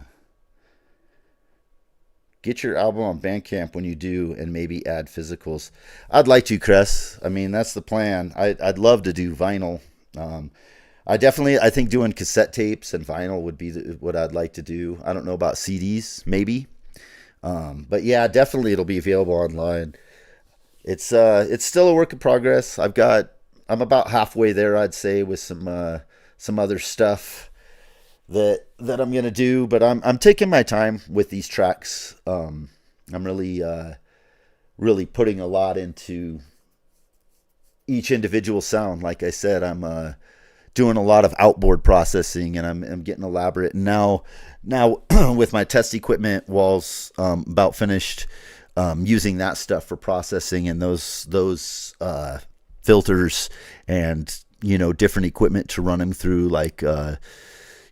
Get your album on Bandcamp when you do, and maybe add physicals. I'd like to, Chris. I mean, that's the plan. I'd love to do vinyl. I think doing cassette tapes and vinyl would be what I'd like to do. I don't know about CDs, maybe. But yeah, definitely it'll be available online. It's still a work in progress. I'm about halfway there, I'd say, with some other stuff that I'm gonna do, but I'm taking my time with these tracks. I'm really putting a lot into each individual sound. Like I said, I'm doing a lot of outboard processing, and I'm getting elaborate. And now with my test equipment walls about finished, using that stuff for processing, and those filters, and different equipment to run them through, like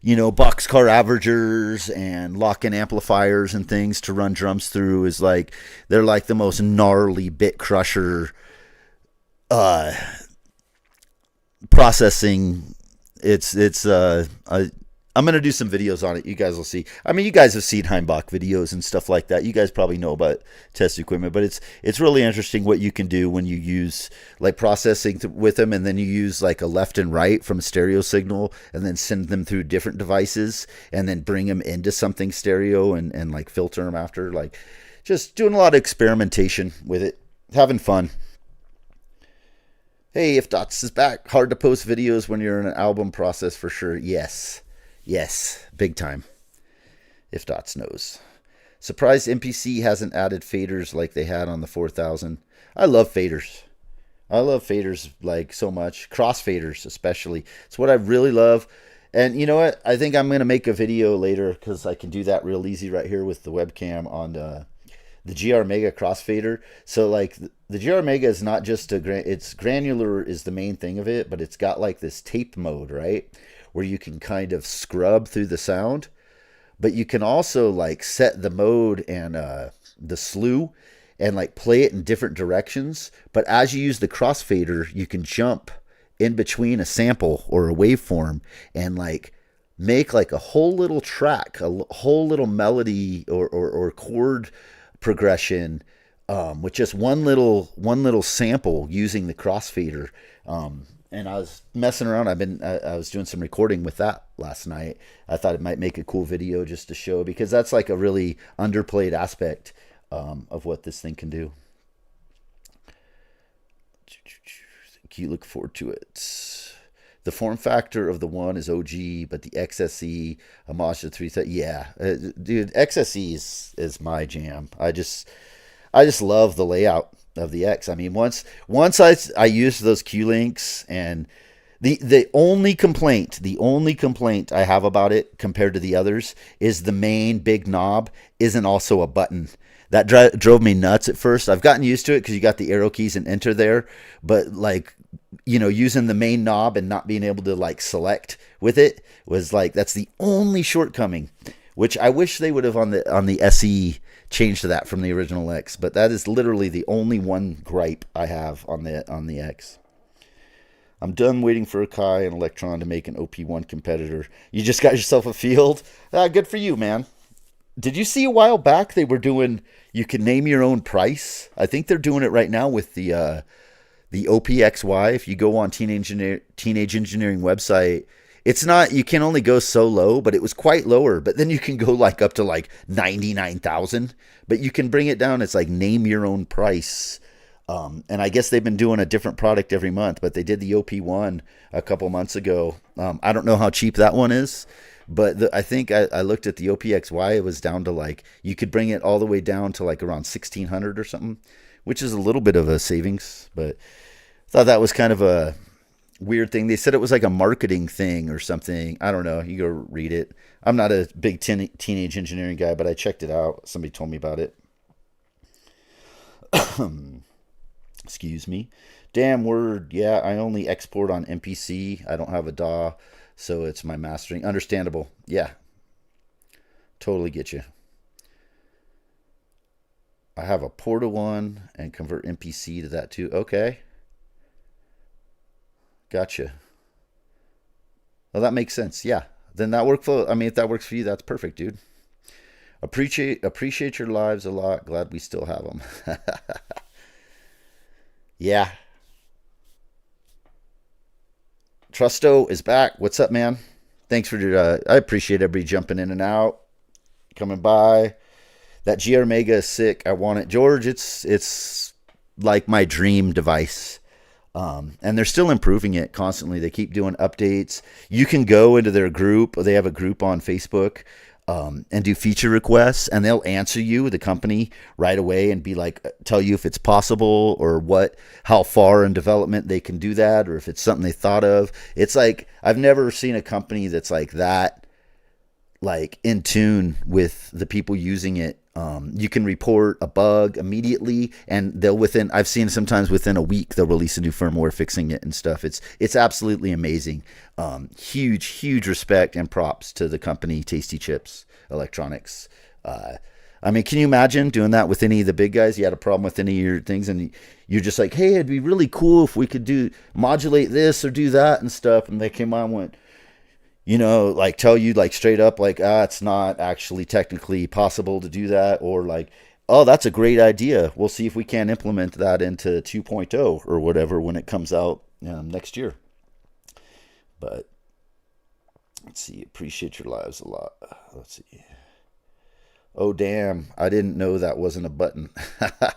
boxcar averagers and lock-in amplifiers and things to run drums through, is like, they're like the most gnarly bit crusher processing. I'm going to do some videos on it. You guys will see. I mean, you guys have seen Heimbach videos and stuff like that. You guys probably know about test equipment, but it's really interesting what you can do when you use like processing with them, and then you use like a left and right from a stereo signal, and then send them through different devices, and then bring them into something stereo, and like filter them after. Like, just doing a lot of experimentation with it, having fun. Hey, if Dots is back, hard to post videos when you're in an album process for sure. Yes, big time. if Dots knows. Surprised MPC hasn't added faders like they had on the 4000. I love faders. I love faders like so much. Crossfaders especially. It's what I really love. And you know what? I think I'm going to make a video later because I can do that real easy right here with the webcam on the GR Mega crossfader. So like the GR Mega is not just it's granular is the main thing of it, but it's got like this tape mode, right? Where you can kind of scrub through the sound. But you can also like set the mode and the slew and like play it in different directions. But as you use the crossfader, you can jump in between a sample or a waveform and like make like a whole little track, a whole little melody or chord progression with just one little sample using the crossfader. And I was messing around. I was doing some recording with that last night. I thought it might make a cool video just to show, because that's like a really underplayed aspect of what this thing can do. You look forward to it. The form factor of the one is OG, but the XSE homage to 330. Yeah, dude, XSE is my jam. I just love the layout of the X. I mean, once I used those Q links, and the only complaint I have about it compared to the others is the main big knob isn't also a button. That drove me nuts at first. I've gotten used to it because you got the arrow keys and enter there, but like, you know, using the main knob and not being able to like select with it was like, that's the only shortcoming, which I wish they would have on the SE changed to that from the original X. But that is literally the only one gripe I have on the X. I'm done waiting for a Kai and Electron to make an OP1 competitor. You just got yourself a field. Good for you, man. Did you see a while back they were doing, you can name your own price? I think they're doing it right now with the OPXY. If you go on Teenage Engineering website, it's not, you can only go so low, but it was quite lower. But then you can go like up to like 99,000, but you can bring it down. It's like name your own price. And I guess they've been doing a different product every month, but they did the OP1 a couple months ago. I don't know how cheap that one is, but I think I looked at the OPXY. It was down to like, you could bring it all the way down to like around 1,600 or something, which is a little bit of a savings, but I thought that was kind of a weird thing. They said it was like a marketing thing or something. I don't know. You go read it. I'm not a big teenage engineering guy, but I checked it out. Somebody told me about it. Excuse me. Damn word. Yeah, I only export on MPC. I don't have a DAW, so it's my mastering. Understandable. Yeah. Totally get you. I have a Porta one and convert MPC to that too. Okay. Gotcha. Well, that makes sense. Yeah. Then that workflow, I mean, if that works for you, that's perfect, dude. Appreciate your lives a lot. Glad we still have them. Yeah. Trusto is back. What's up, man? Thanks for I appreciate everybody jumping in and out, coming by. That GR Mega is sick. I want it, George. It's like my dream device. And they're still improving it constantly. They keep doing updates. You can go into their group. They have a group on Facebook, and do feature requests, and they'll answer you, the company, right away and be like, tell you if it's possible or how far in development they can do that, or if it's something they thought of. It's like, I've never seen a company that's like that, like in tune with the people using it. You can report a bug immediately, and I've seen sometimes within a week, they'll release a new firmware fixing it and stuff. It's absolutely amazing. Huge respect and props to the company, Tasty Chips Electronics. I mean, can you imagine doing that with any of the big guys? You had a problem with any of your things, and you're just like, hey, it'd be really cool if we could modulate this or do that and stuff. And they came on and went, like tell you like straight up, like, it's not actually technically possible to do that. Or like, oh, that's a great idea. We'll see if we can implement that into 2.0 or whatever when it comes out next year. But let's see. Appreciate your lives a lot. Let's see. Oh, damn. I didn't know that wasn't a button.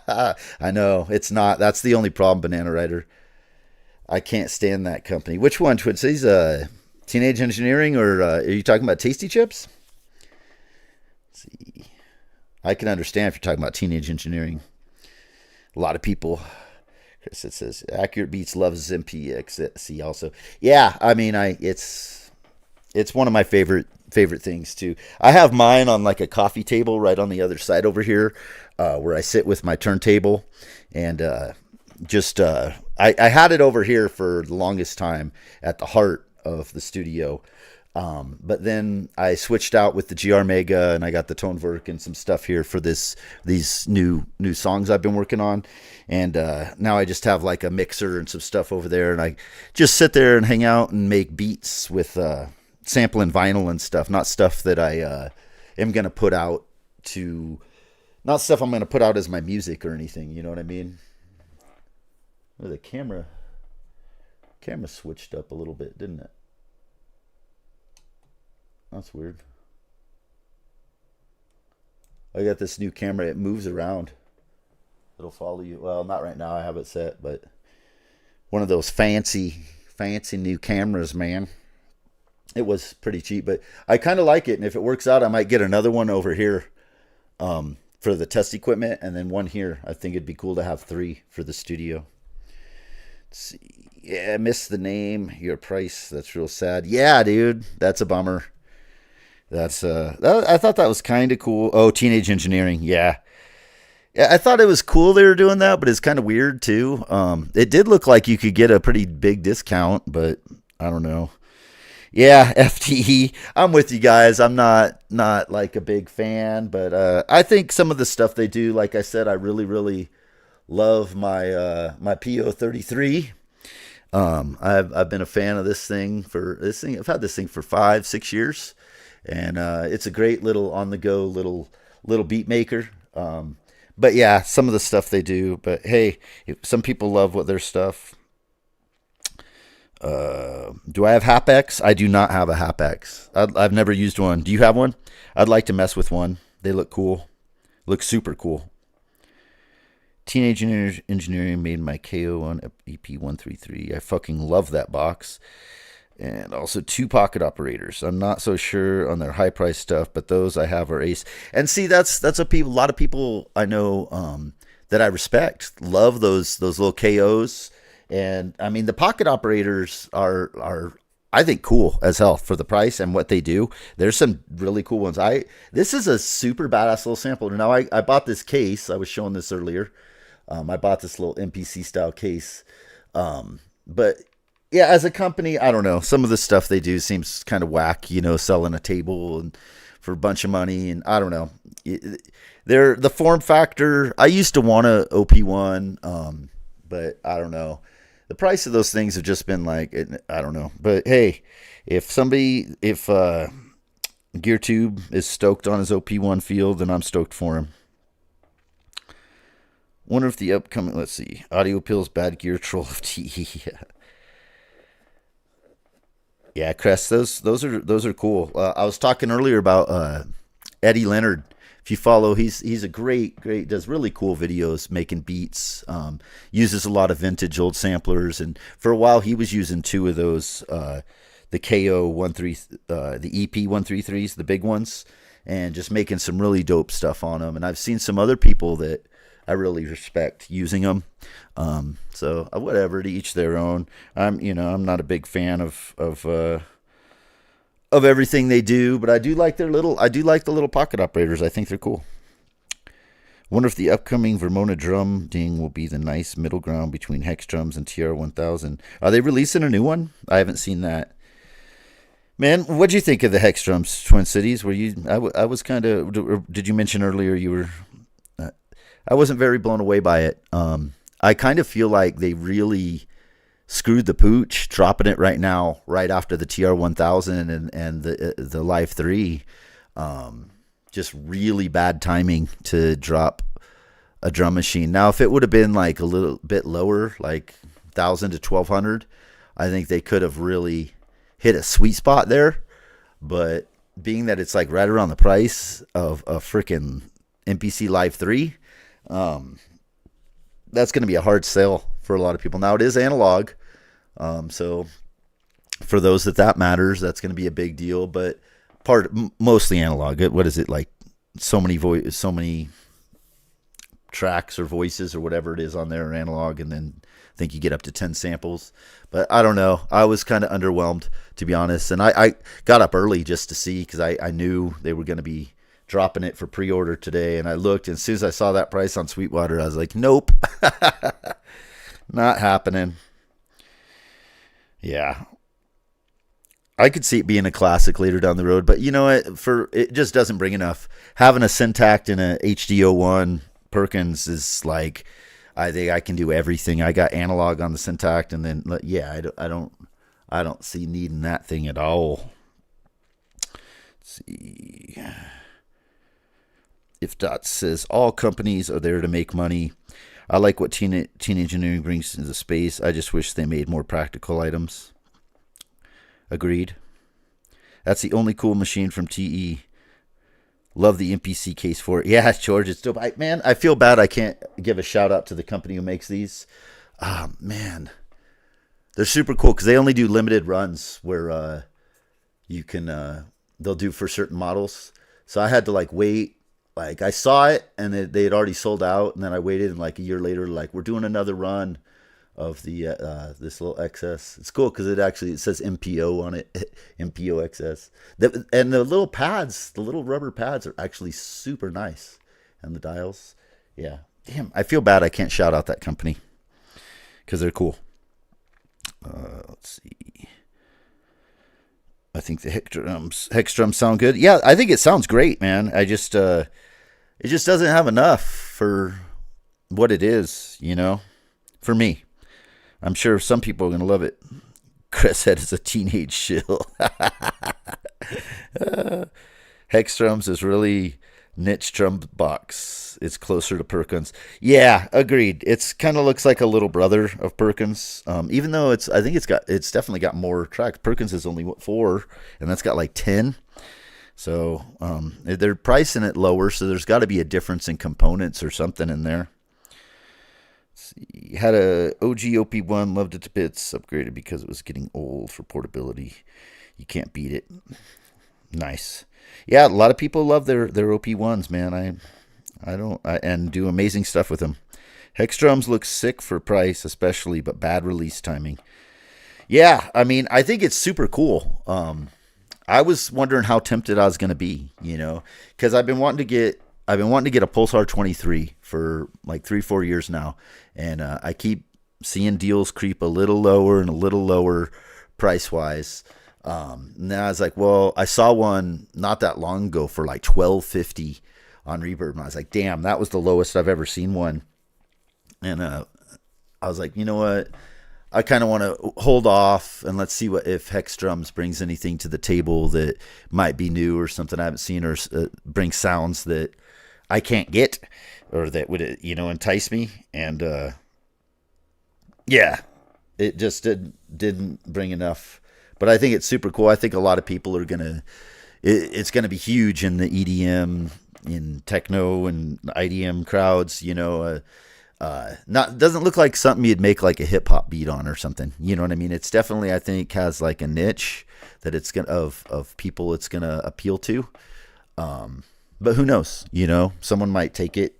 I know. It's not. That's the only problem, Banana Rider. I can't stand that company. Which one, Twitch? He's Teenage Engineering, or are you talking about Tasty Chips? I can understand if you're talking about Teenage Engineering. A lot of people. Chris, it says Accurate Beats loves MPXC also. Yeah, I mean, it's one of my favorite things too. I have mine on like a coffee table right on the other side over here, where I sit with my turntable, and I had it over here for the longest time at the heart of the studio. But then I switched out with the GR Mega, and I got the Tonewerk and some stuff here for these new songs I've been working on. And now I just have like a mixer and some stuff over there, and I just sit there and hang out and make beats with sampling vinyl and stuff. Not stuff that I am gonna put out not stuff I'm gonna put out as my music or anything. You know what I mean? Oh, the camera switched up a little bit, didn't it? That's weird. I got this new camera. It moves around. It'll follow you. Well, not right now. I have it set, but one of those fancy new cameras, man. It was pretty cheap, but I kind of like it. And if it works out, I might get another one over here for the test equipment, and then one here. I think it'd be cool to have 3 for the studio. Let's see. Yeah, I missed the name. Your price. That's real sad. Yeah, dude. That's a bummer. I thought that was kind of cool. Oh, Teenage Engineering. Yeah, I thought it was cool they were doing that, but it's kind of weird too. It did look like you could get a pretty big discount, but I don't know. Yeah, FTE. I'm with you guys. I'm not like a big fan, but I think some of the stuff they do, like I said, I really love my my PO33. I've been a fan of this thing. I've had this thing for 5-6 years. And it's a great little on-the-go little beat maker. But yeah, some of the stuff they do. But hey, some people love what their stuff. Do I have Hapex? I do not have a Hapex. I've never used one. Do you have one? I'd like to mess with one. They look cool. Look super cool. Teenage Engineering made my KO on EP133. I fucking love that box. And also 2 pocket operators. I'm not so sure on their high price stuff, but those I have are ace. And see, that's a lot of people I know that I respect love those little KOs. And I mean, the pocket operators are I think cool as hell for the price and what they do. There's some really cool ones. This is a super badass little sampler. Now I bought this case. I was showing this earlier. I bought this little MPC style case, but. Yeah, as a company, I don't know. Some of the stuff they do seems kind of whack, selling a table and for a bunch of money, and I don't know. The form factor. I used to want a OP1, but I don't know. The price of those things have just been like, I don't know. But hey, if GearTube is stoked on his OP1 field, then I'm stoked for him. Wonder if the upcoming, let's see, Audio Pills Bad Gear Troll of TE. Yeah, Crest, those are cool. I was talking earlier about Eddie Leonard. If you follow, he's a great, does really cool videos making beats. Uses a lot of vintage old samplers, and for a while he was using 2 of those, the KO 13, the EP 133s, the big ones, and just making some really dope stuff on them. And I've seen some other people that I really respect using them. So whatever, to each their own. I'm not a big fan of everything they do, but I do like the little pocket operators. I think they're cool. Wonder if the upcoming Vermona drum ding will be the nice middle ground between Hexdrums and TR-1000. Are they releasing a new one? I haven't seen that. Man, what'd you think of the Hexdrums Twin Cities? I was kind of, did you mention earlier you were, I wasn't very blown away by it. I kind of feel like they really screwed the pooch dropping it right now, right after the TR-1000 and the Live 3. Just really bad timing to drop a drum machine. Now, if it would have been like a little bit lower, like 1,000 to 1,200, I think they could have really hit a sweet spot there. But being that it's like right around the price of a freaking MPC Live 3, that's going to be a hard sell for a lot of people. Now, it is analog, so for those that matters, that's going to be a big deal. But mostly analog. What is it, like so many tracks or voices or whatever it is on there, or analog, and then I think you get up to 10 samples. But I don't know. I was kind of underwhelmed, to be honest. And I got up early just to see, because I knew they were going to be dropping it for pre-order today. And I looked, and as soon as I saw that price on Sweetwater, I was like, nope, not happening. Yeah. I could see it being a classic later down the road, but you know what? It just doesn't bring enough. Having a Syntact and a HD01 Perkins is like, I think I can do everything. I got analog on the Syntact, and then yeah, I don't see needing that thing at all. Let's see. If Dot says all companies are there to make money. I like what teen engineering brings into space. I just wish they made more practical items. Agreed. That's the only cool machine from TE. Love the MPC case for it. Yeah, George, it's dope. Man, I feel bad I can't give a shout out to the company who makes these. Man, they're super cool because they only do limited runs where you can. They'll do for certain models. So I had to wait. I saw it and they had already sold out, and then I waited, and a year later, we're doing another run of the this little XS. It's cool because it says MPO on it, MPO XS. And the little pads, the little rubber pads, are actually super nice, and the dials, yeah. Damn, I feel bad I can't shout out that company because they're cool. Let's see. I think the Hexdrums sound good. Yeah, I think it sounds great, man. It just doesn't have enough for what it is, for me. I'm sure some people are going to love it. Chris said it's a teenage shill. Hexdrums is really niche drum box. It's closer to Perkins. Yeah, agreed. It's kind of looks like a little brother of Perkins. Even though it's definitely got more tracks. Perkins is only 4, and that's got 10. So they're pricing it lower, so there's got to be a difference in components or something in there. See, had a OG OP1, loved it to bits, upgraded because it was getting old for portability. You can't beat it. Nice. Yeah, a lot of people love their OP1s, man. And do amazing stuff with them. Hexdrums looks sick for price, especially, but bad release timing. Yeah, I mean, I think it's super cool. I was wondering how tempted I was going to be, because I've been wanting to get a Pulsar 23 for 3-4 years now, and I keep seeing deals creep a little lower and a little lower price wise. Now I was like, well, I saw one not that long ago for $12.50 on Reverb, and I was like, damn, that was the lowest I've ever seen one. And I was like, you know what? I kind of want to hold off and let's see if Hexdrums brings anything to the table that might be new or something I haven't seen, or bring sounds that I can't get or that would entice me. And yeah, it just didn't bring enough. But I think it's super cool. I think a lot of people are it's gonna be huge in the EDM, in techno and IDM crowds. Doesn't look like something you'd make a hip hop beat on or something. You know what I mean? It's definitely, I think, has a niche that it's gonna of people it's gonna appeal to. But who knows? Someone might take it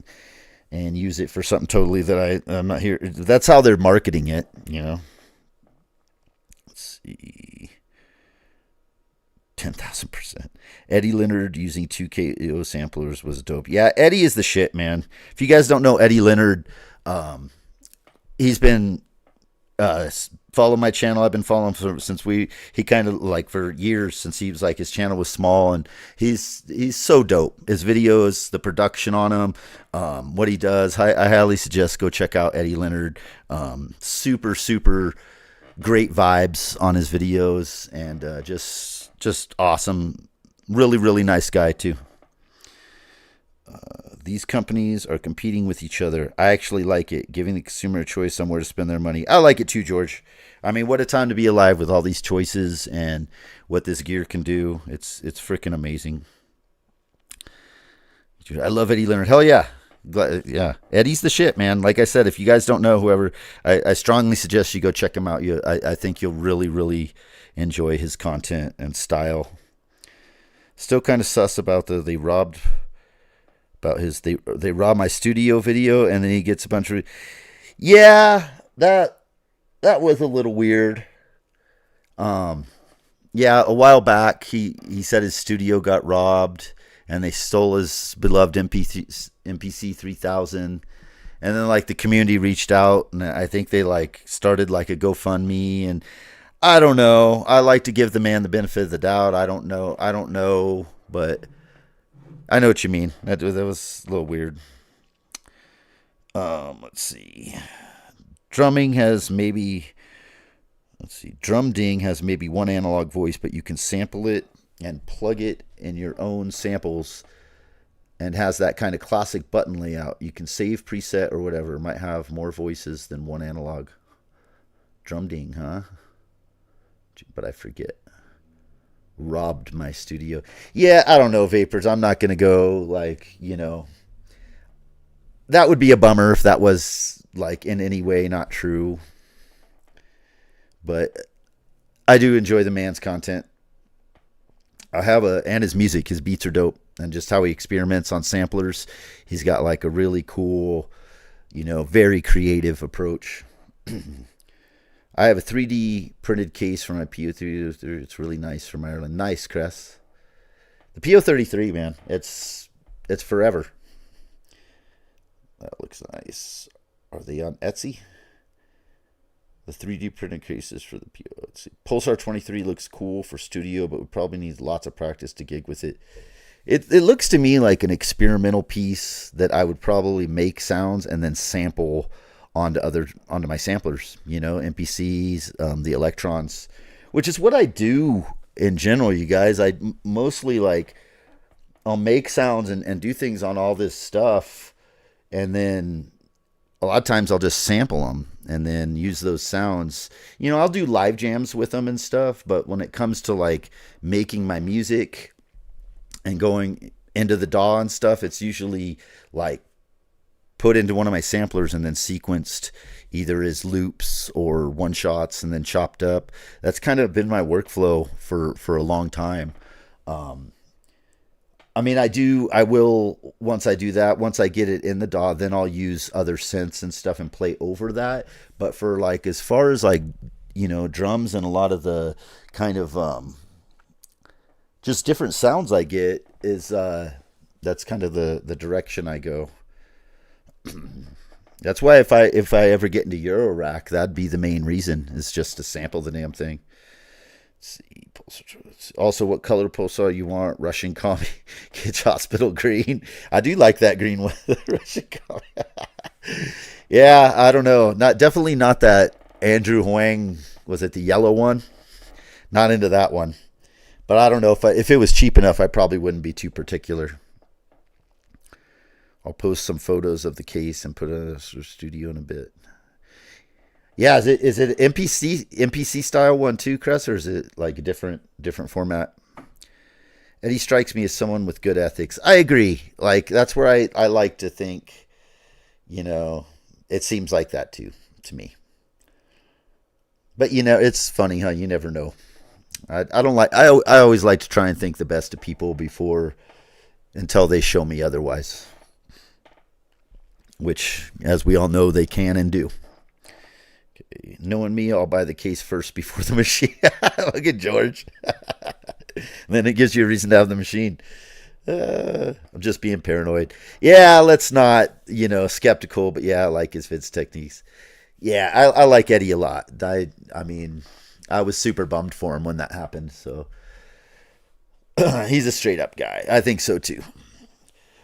and use it for something totally that I'm not here. That's how they're marketing it. Let's see. 10,000%. Eddie Leonard using 2KO samplers was dope. Yeah, Eddie is the shit, man. If you guys don't know Eddie Leonard, he's been follow my channel. I've been following him since he kind of for years, since he was his channel was small, and he's so dope. His videos, the production on him, what he does, I highly suggest go check out Eddie Leonard. Super, super great vibes on his videos, and just awesome. Really, really nice guy too. These companies are competing with each other. I actually like it, giving the consumer a choice on where to spend their money. I like it too, George. I mean, what a time to be alive with all these choices and what this gear can do. It's freaking amazing. I love Eddie Leonard. Hell yeah. Yeah, Eddie's the shit, man. Like I said, if you guys don't know whoever, I strongly suggest you go check him out. I think you'll really, really enjoy his content and style. Still kind of sus about they robbed about his they robbed my studio video, and then he gets a bunch of that was a little weird. Yeah, a while back he said his studio got robbed and they stole his beloved MPC 3000. And then like the community reached out, and I think they like started like a GoFundMe, and I don't know. I like to give the man the benefit of the doubt. I don't know, but I know what you mean. That was a little weird. Let's see. Drum ding has maybe one analog voice, but you can sample it and plug it in your own samples, and has that kind of classic button layout. You can save preset or whatever. It might have more voices than one analog. Drum ding, huh? But I forget. Robbed my studio. Yeah, I don't know, Vapors. I'm not going to go like, that would be a bummer if that was like in any way not true. But I do enjoy the man's content. And his music. His beats are dope. And just how he experiments on samplers. He's got like a really cool, very creative approach. I have a 3D printed case for my PO3. It's really nice from Ireland. Nice, Cress. The PO33, man. It's forever. That looks nice. Are they on Etsy? The 3D printed cases for the PO. Let's see. Pulsar 23 looks cool for studio, but we probably need lots of practice to gig with it. It looks to me like an experimental piece that I would probably make sounds and then sample onto my samplers, MPCs, the electrons, which is what I do in general, you guys. I mostly I'll make sounds and do things on all this stuff, and then a lot of times I'll just sample them and then use those sounds. I'll do live jams with them and stuff, but when it comes to making my music and going into the DAW and stuff, it's usually put into one of my samplers and then sequenced either as loops or one shots and then chopped up. That's kind of been my workflow for a long time. I will, once I do that, once I get it in the DAW, then I'll use other synths and stuff and play over that. But for as far as drums and a lot of the kind of just different sounds I get is that's kind of the direction I go. That's why if I ever get into Eurorack, that'd be the main reason, is just to sample the damn thing. Let's see. Also, what color pulsar you want? Russian Commie, Kids Hospital green. I do like that green one. Russian Commie. Yeah, I don't know. Definitely not that Andrew Huang. Was it the yellow one? Not into that one. But I don't know if it was cheap enough, I probably wouldn't be too particular. I'll post some photos of the case and put it in a studio in a bit. Yeah, is it MPC style one too, Cress, or is it a different format? Eddie strikes me as someone with good ethics. I agree. That's where I like to think, it seems like that too to me. But it's funny how you never know. I always like to try and think the best of people until they show me otherwise. Which, as we all know, they can and do. Okay. Knowing me, I'll buy the case first before the machine. Look at George. Then it gives you a reason to have the machine. I'm just being paranoid. Yeah, let's not, skeptical, but yeah, I like his vids techniques. Yeah, I like Eddie a lot. I was super bummed for him when that happened. So he's a straight up guy. I think so too.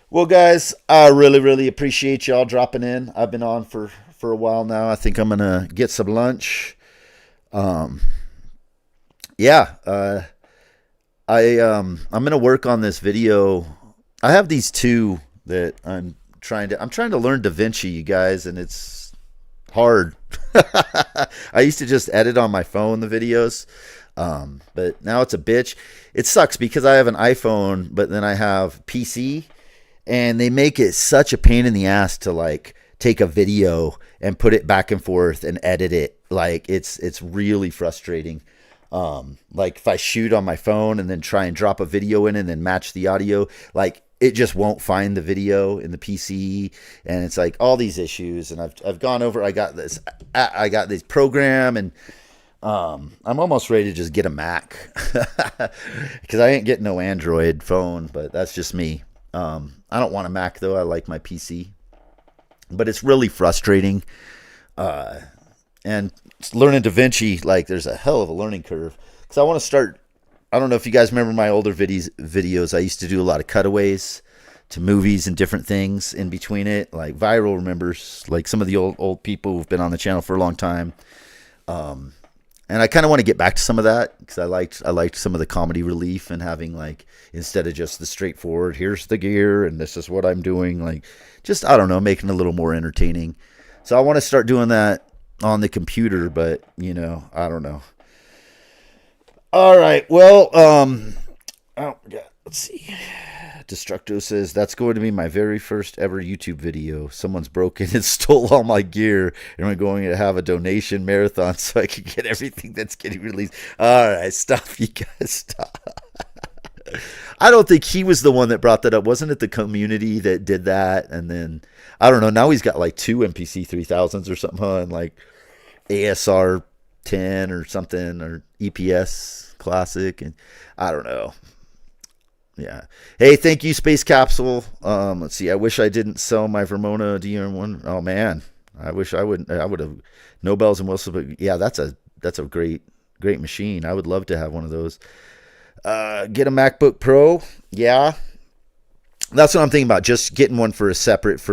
Well, guys, I really, really appreciate y'all dropping in. I've been on for a while now. I think I'm gonna get some lunch. I'm gonna work on this video. I have these two that I'm trying to learn DaVinci, you guys, and it's hard. I used to just edit on my phone the videos, but now it's a bitch. It sucks because I have an iPhone, but then I have PC, and they make it such a pain in the ass to take a video and put it back and forth and edit it. It's really frustrating. If I shoot on my phone and then try and drop a video in and then match the audio, it just won't find the video in the PC, and it's like all these issues. And I've gone over. I got this program, and I'm almost ready to just get a Mac because I ain't getting no Android phone. But that's just me. I don't want a Mac though. I like my PC, but it's really frustrating. And learning DaVinci, like there's a hell of a learning curve because I want to start. I don't know if you guys remember my older videos. I used to do a lot of cutaways to movies and different things in between it. Like Viral remembers, like some of the old people who've been on the channel for a long time. And I kind of want to get back to some of that because I liked some of the comedy relief and having like, instead of just the straightforward, here's the gear and this is what I'm doing, like just, I don't know, making it a little more entertaining. So I want to start doing that on the computer, but you know, I don't know. All right, well, let's see. Destructo says, that's going to be my very first ever YouTube video. Someone's broken and stole all my gear, and we're going to have a donation marathon so I can get everything that's getting released. All right, stop, you guys, stop. I don't think he was the one that brought that up. Wasn't it the community that did that? And then, I don't know, now he's got like 2 MPC 3000s or something, huh? And like ASR 10 or something, or EPS Classic, and I don't know. Yeah. Hey, thank you, Space Capsule. Let's see. I wish I didn't sell my Vermona DR1. Oh man, I wish I would. I would have. No bells and whistles, but yeah, that's a great machine. I would love to have one of those. Get a MacBook Pro. Yeah, that's what I'm thinking about. Just getting one for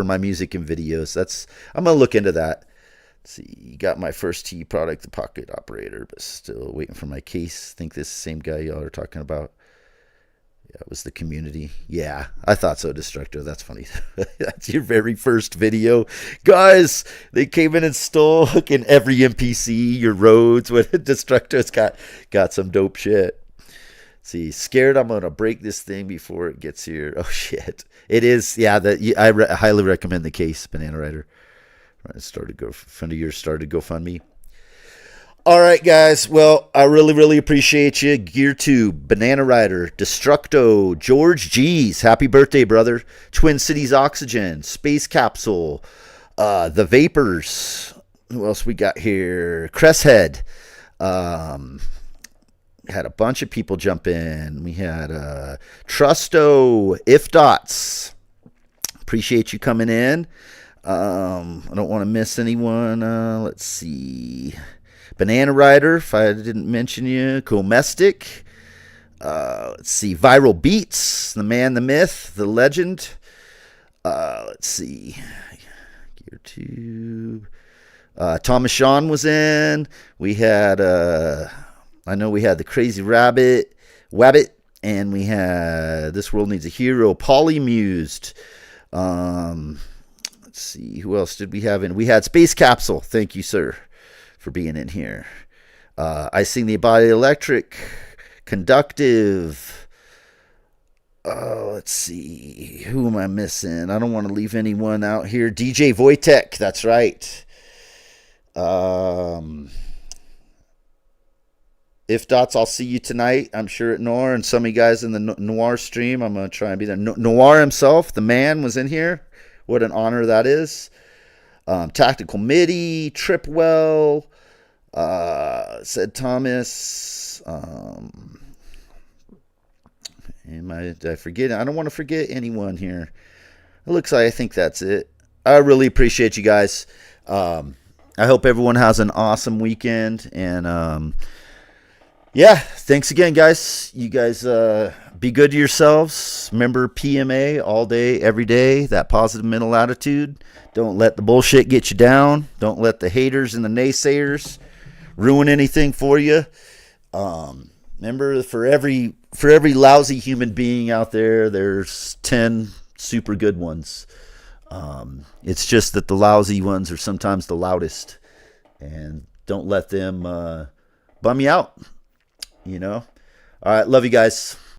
my music and videos. I'm gonna look into that. Let's see, you got my first T product, the Pocket Operator, but still waiting for my case. Think this is the same guy y'all are talking about. Yeah, it was the community. Yeah, I thought so, Destructo. That's funny. That's your very first video. Guys, they came in and stole fucking every NPC, your roads. When Destructo's got some dope shit. Let's see, scared I'm going to break this thing before it gets here. Oh, shit. It is, yeah, I highly recommend the case, Banana Rider. Friend of yours started GoFundMe. All right, guys. Well, I really, really appreciate you. GearTube, Banana Rider, Destructo, George G's. Happy birthday, brother. Twin Cities Oxygen, Space Capsule, The Vapors. Who else we got here? Cresshead. Had a bunch of people jump in. We had Trusto, If Dots. Appreciate you coming in. I don't want to miss anyone. Let's see. Banana Rider, if I didn't mention you. Comestic. Let's see. Viral Beats. The man, the myth, the legend. Let's see. GearTube. Thomas Sean was in. We had, I know we had the Crazy Wabbit. And we had This World Needs a Hero. Polymused. Let's see, who else did we have in? We had Space Capsule. Thank you, sir, for being in here. I Sing the Body Electric. Conductive. Let's see. Who am I missing? I don't want to leave anyone out here. DJ Wojtek. That's right. If Dots, I'll see you tonight. I'm sure at Noir, and some of you guys in the Noir stream. I'm going to try and be there. Noir himself, the man, was in here. What an honor that is. Tactical MIDI, Tripwell, said Thomas. Did I forget? I don't want to forget anyone here. It looks like I think that's it. I really appreciate you guys. I hope everyone has an awesome weekend. And yeah, thanks again, guys. You guys be good to yourselves. Remember PMA all day, every day, that positive mental attitude. Don't let the bullshit get you down. Don't let the haters and the naysayers ruin anything for you. Remember, for every lousy human being out there, there's 10 super good ones. It's just that the lousy ones are sometimes the loudest. And don't let them bum you out, you know? All right, love you guys.